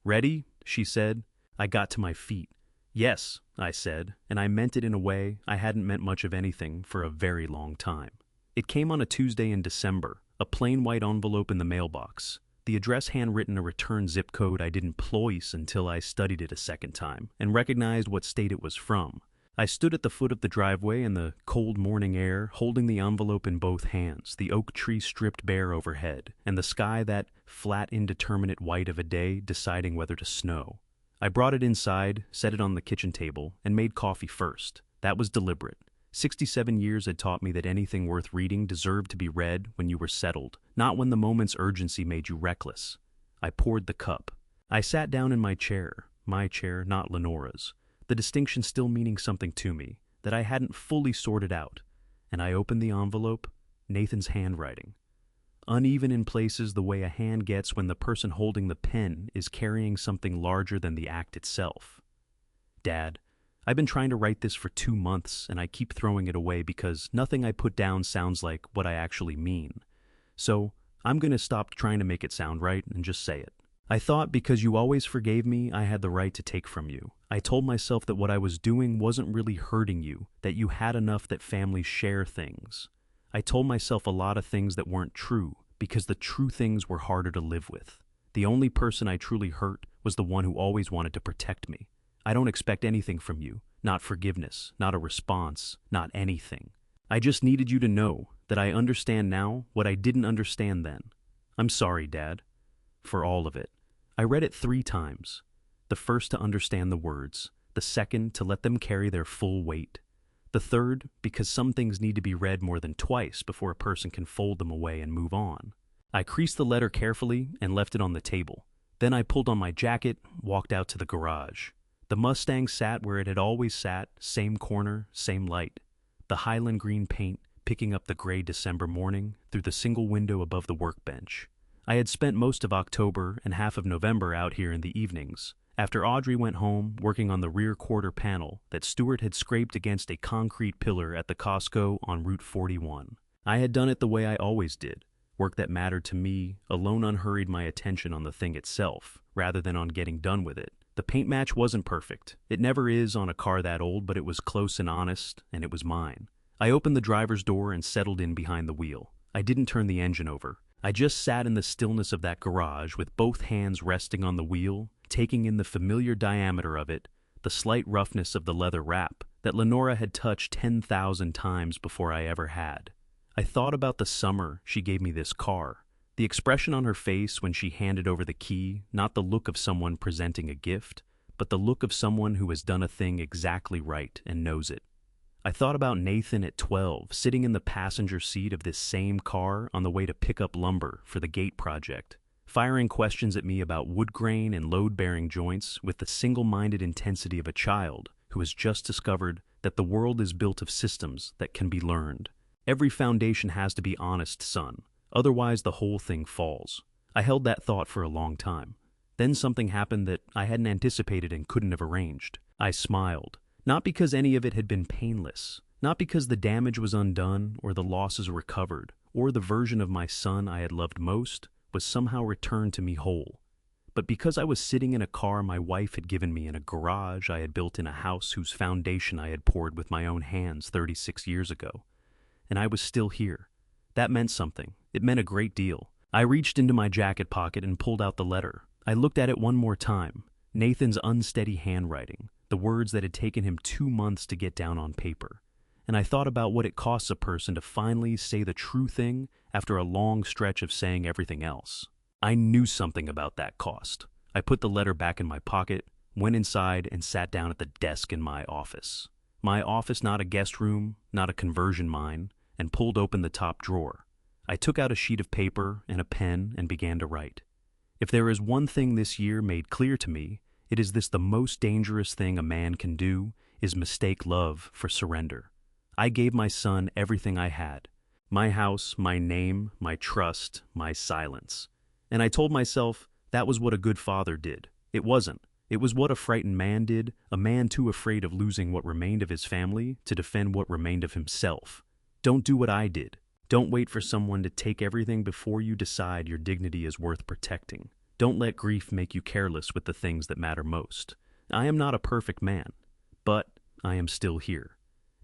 "Ready?" she said. I got to my feet. "Yes," I said, and I meant it in a way I hadn't meant much of anything for a very long time. It came on a Tuesday in December, a plain white envelope in the mailbox. The address handwritten, a return zip code I didn't place until I studied it a second time and recognized what state it was from. I stood at the foot of the driveway in the cold morning air, holding the envelope in both hands, the oak tree stripped bare overhead, and the sky that flat, indeterminate white of a day deciding whether to snow. I brought it inside, set it on the kitchen table, and made coffee first. That was deliberate. 67 years had taught me that anything worth reading deserved to be read when you were settled, not when the moment's urgency made you reckless. I poured the cup. I sat down in my chair, not Lenora's, the distinction still meaning something to me that I hadn't fully sorted out, and I opened the envelope, Nathan's handwriting. Uneven in places the way a hand gets when the person holding the pen is carrying something larger than the act itself. "Dad, I've been trying to write this for 2 months, and I keep throwing it away because nothing I put down sounds like what I actually mean. So I'm going to stop trying to make it sound right and just say it. I thought because you always forgave me, I had the right to take from you. I told myself that what I was doing wasn't really hurting you, that you had enough that families share things. I told myself a lot of things that weren't true, because the true things were harder to live with. The only person I truly hurt was the one who always wanted to protect me. I don't expect anything from you, not forgiveness, not a response, not anything. I just needed you to know that I understand now what I didn't understand then. I'm sorry, Dad, for all of it. I read it 3 times. The first to understand the words, the second to let them carry their full weight, the third because some things need to be read more than twice before a person can fold them away and move on. I creased the letter carefully and left it on the table. Then I pulled on my jacket, walked out to the garage. The Mustang sat where it had always sat, same corner, same light. The Highland green paint picking up the gray December morning through the single window above the workbench. I had spent most of October and half of November out here in the evenings. After Audrey went home, working on the rear quarter panel that Stuart had scraped against a concrete pillar at the Costco on Route 41. I had done it the way I always did. Work that mattered to me alone unhurried my attention on the thing itself, rather than on getting done with it. The paint match wasn't perfect. It never is on a car that old, but it was close and honest, and it was mine. I opened the driver's door and settled in behind the wheel. I didn't turn the engine over. I just sat in the stillness of that garage with both hands resting on the wheel, taking in the familiar diameter of it, the slight roughness of the leather wrap that Lenora had touched 10,000 times before I ever had. I thought about the summer she gave me this car, the expression on her face when she handed over the key, not the look of someone presenting a gift, but the look of someone who has done a thing exactly right and knows it. I thought about Nathan at 12, sitting in the passenger seat of this same car on the way to pick up lumber for the gate project, firing questions at me about wood grain and load-bearing joints with the single-minded intensity of a child who has just discovered that the world is built of systems that can be learned. Every foundation has to be honest, son, otherwise the whole thing falls. I held that thought for a long time. Then something happened that I hadn't anticipated and couldn't have arranged. I smiled. Not because any of it had been painless, not because the damage was undone or the losses recovered, or the version of my son I had loved most was somehow returned to me whole, but because I was sitting in a car my wife had given me in a garage I had built in a house whose foundation I had poured with my own hands 36 years ago. And I was still here. That meant something. It meant a great deal. I reached into my jacket pocket and pulled out the letter. I looked at it one more time. Nathan's unsteady handwriting, the words that had taken him 2 months to get down on paper. And I thought about what it costs a person to finally say the true thing after a long stretch of saying everything else. I knew something about that cost. I put the letter back in my pocket, went inside, and sat down at the desk in my office. My office, not a guest room, not a conversion mine, and pulled open the top drawer. I took out a sheet of paper and a pen and began to write. If there is one thing this year made clear to me, it is this: the most dangerous thing a man can do is mistake love for surrender. I gave my son everything I had. My house, my name, my trust, my silence. And I told myself that was what a good father did. It wasn't. It was what a frightened man did, a man too afraid of losing what remained of his family to defend what remained of himself. Don't do what I did. Don't wait for someone to take everything before you decide your dignity is worth protecting. Don't let grief make you careless with the things that matter most. I am not a perfect man, but I am still here.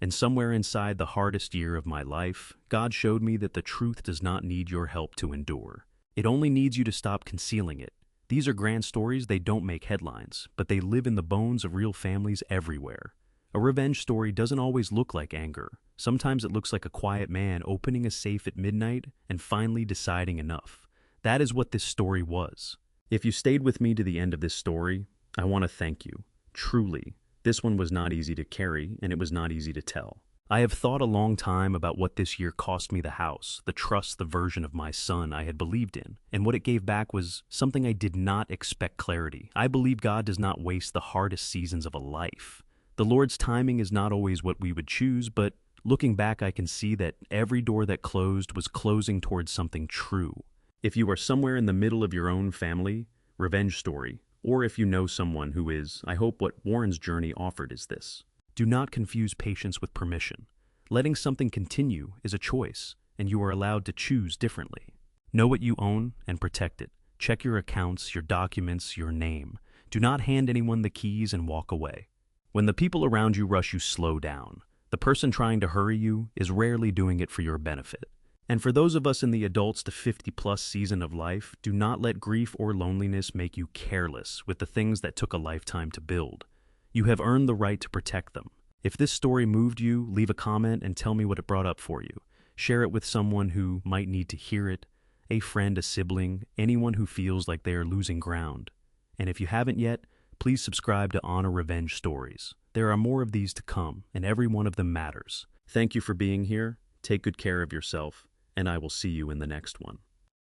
And somewhere inside the hardest year of my life, God showed me that the truth does not need your help to endure. It only needs you to stop concealing it. These are grand stories. They don't make headlines, but they live in the bones of real families everywhere. A revenge story doesn't always look like anger. Sometimes it looks like a quiet man opening a safe at midnight and finally deciding enough. That is what this story was. If you stayed with me to the end of this story, I want to thank you. Truly, this one was not easy to carry, and it was not easy to tell. I have thought a long time about what this year cost me: the house, the trust, the version of my son I had believed in, and what it gave back was something I did not expect: clarity. I believe God does not waste the hardest seasons of a life. The Lord's timing is not always what we would choose, but looking back I can see that every door that closed was closing towards something true. If you are somewhere in the middle of your own family revenge story, or if you know someone who is, I hope what Warren's journey offered is this: do not confuse patience with permission. Letting something continue is a choice, and you are allowed to choose differently. Know what you own and protect it. Check your accounts, your documents, your name. Do not hand anyone the keys and walk away. When the people around you rush you, slow down. The person trying to hurry you is rarely doing it for your benefit. And for those of us in the adults to 50-plus season of life, do not let grief or loneliness make you careless with the things that took a lifetime to build. You have earned the right to protect them. If this story moved you, leave a comment and tell me what it brought up for you. Share it with someone who might need to hear it, a friend, a sibling, anyone who feels like they are losing ground. And if you haven't yet, please subscribe to Honor Revenge Stories. There are more of these to come, and every one of them matters. Thank you for being here. Take good care of yourself, and I will see you in the next one.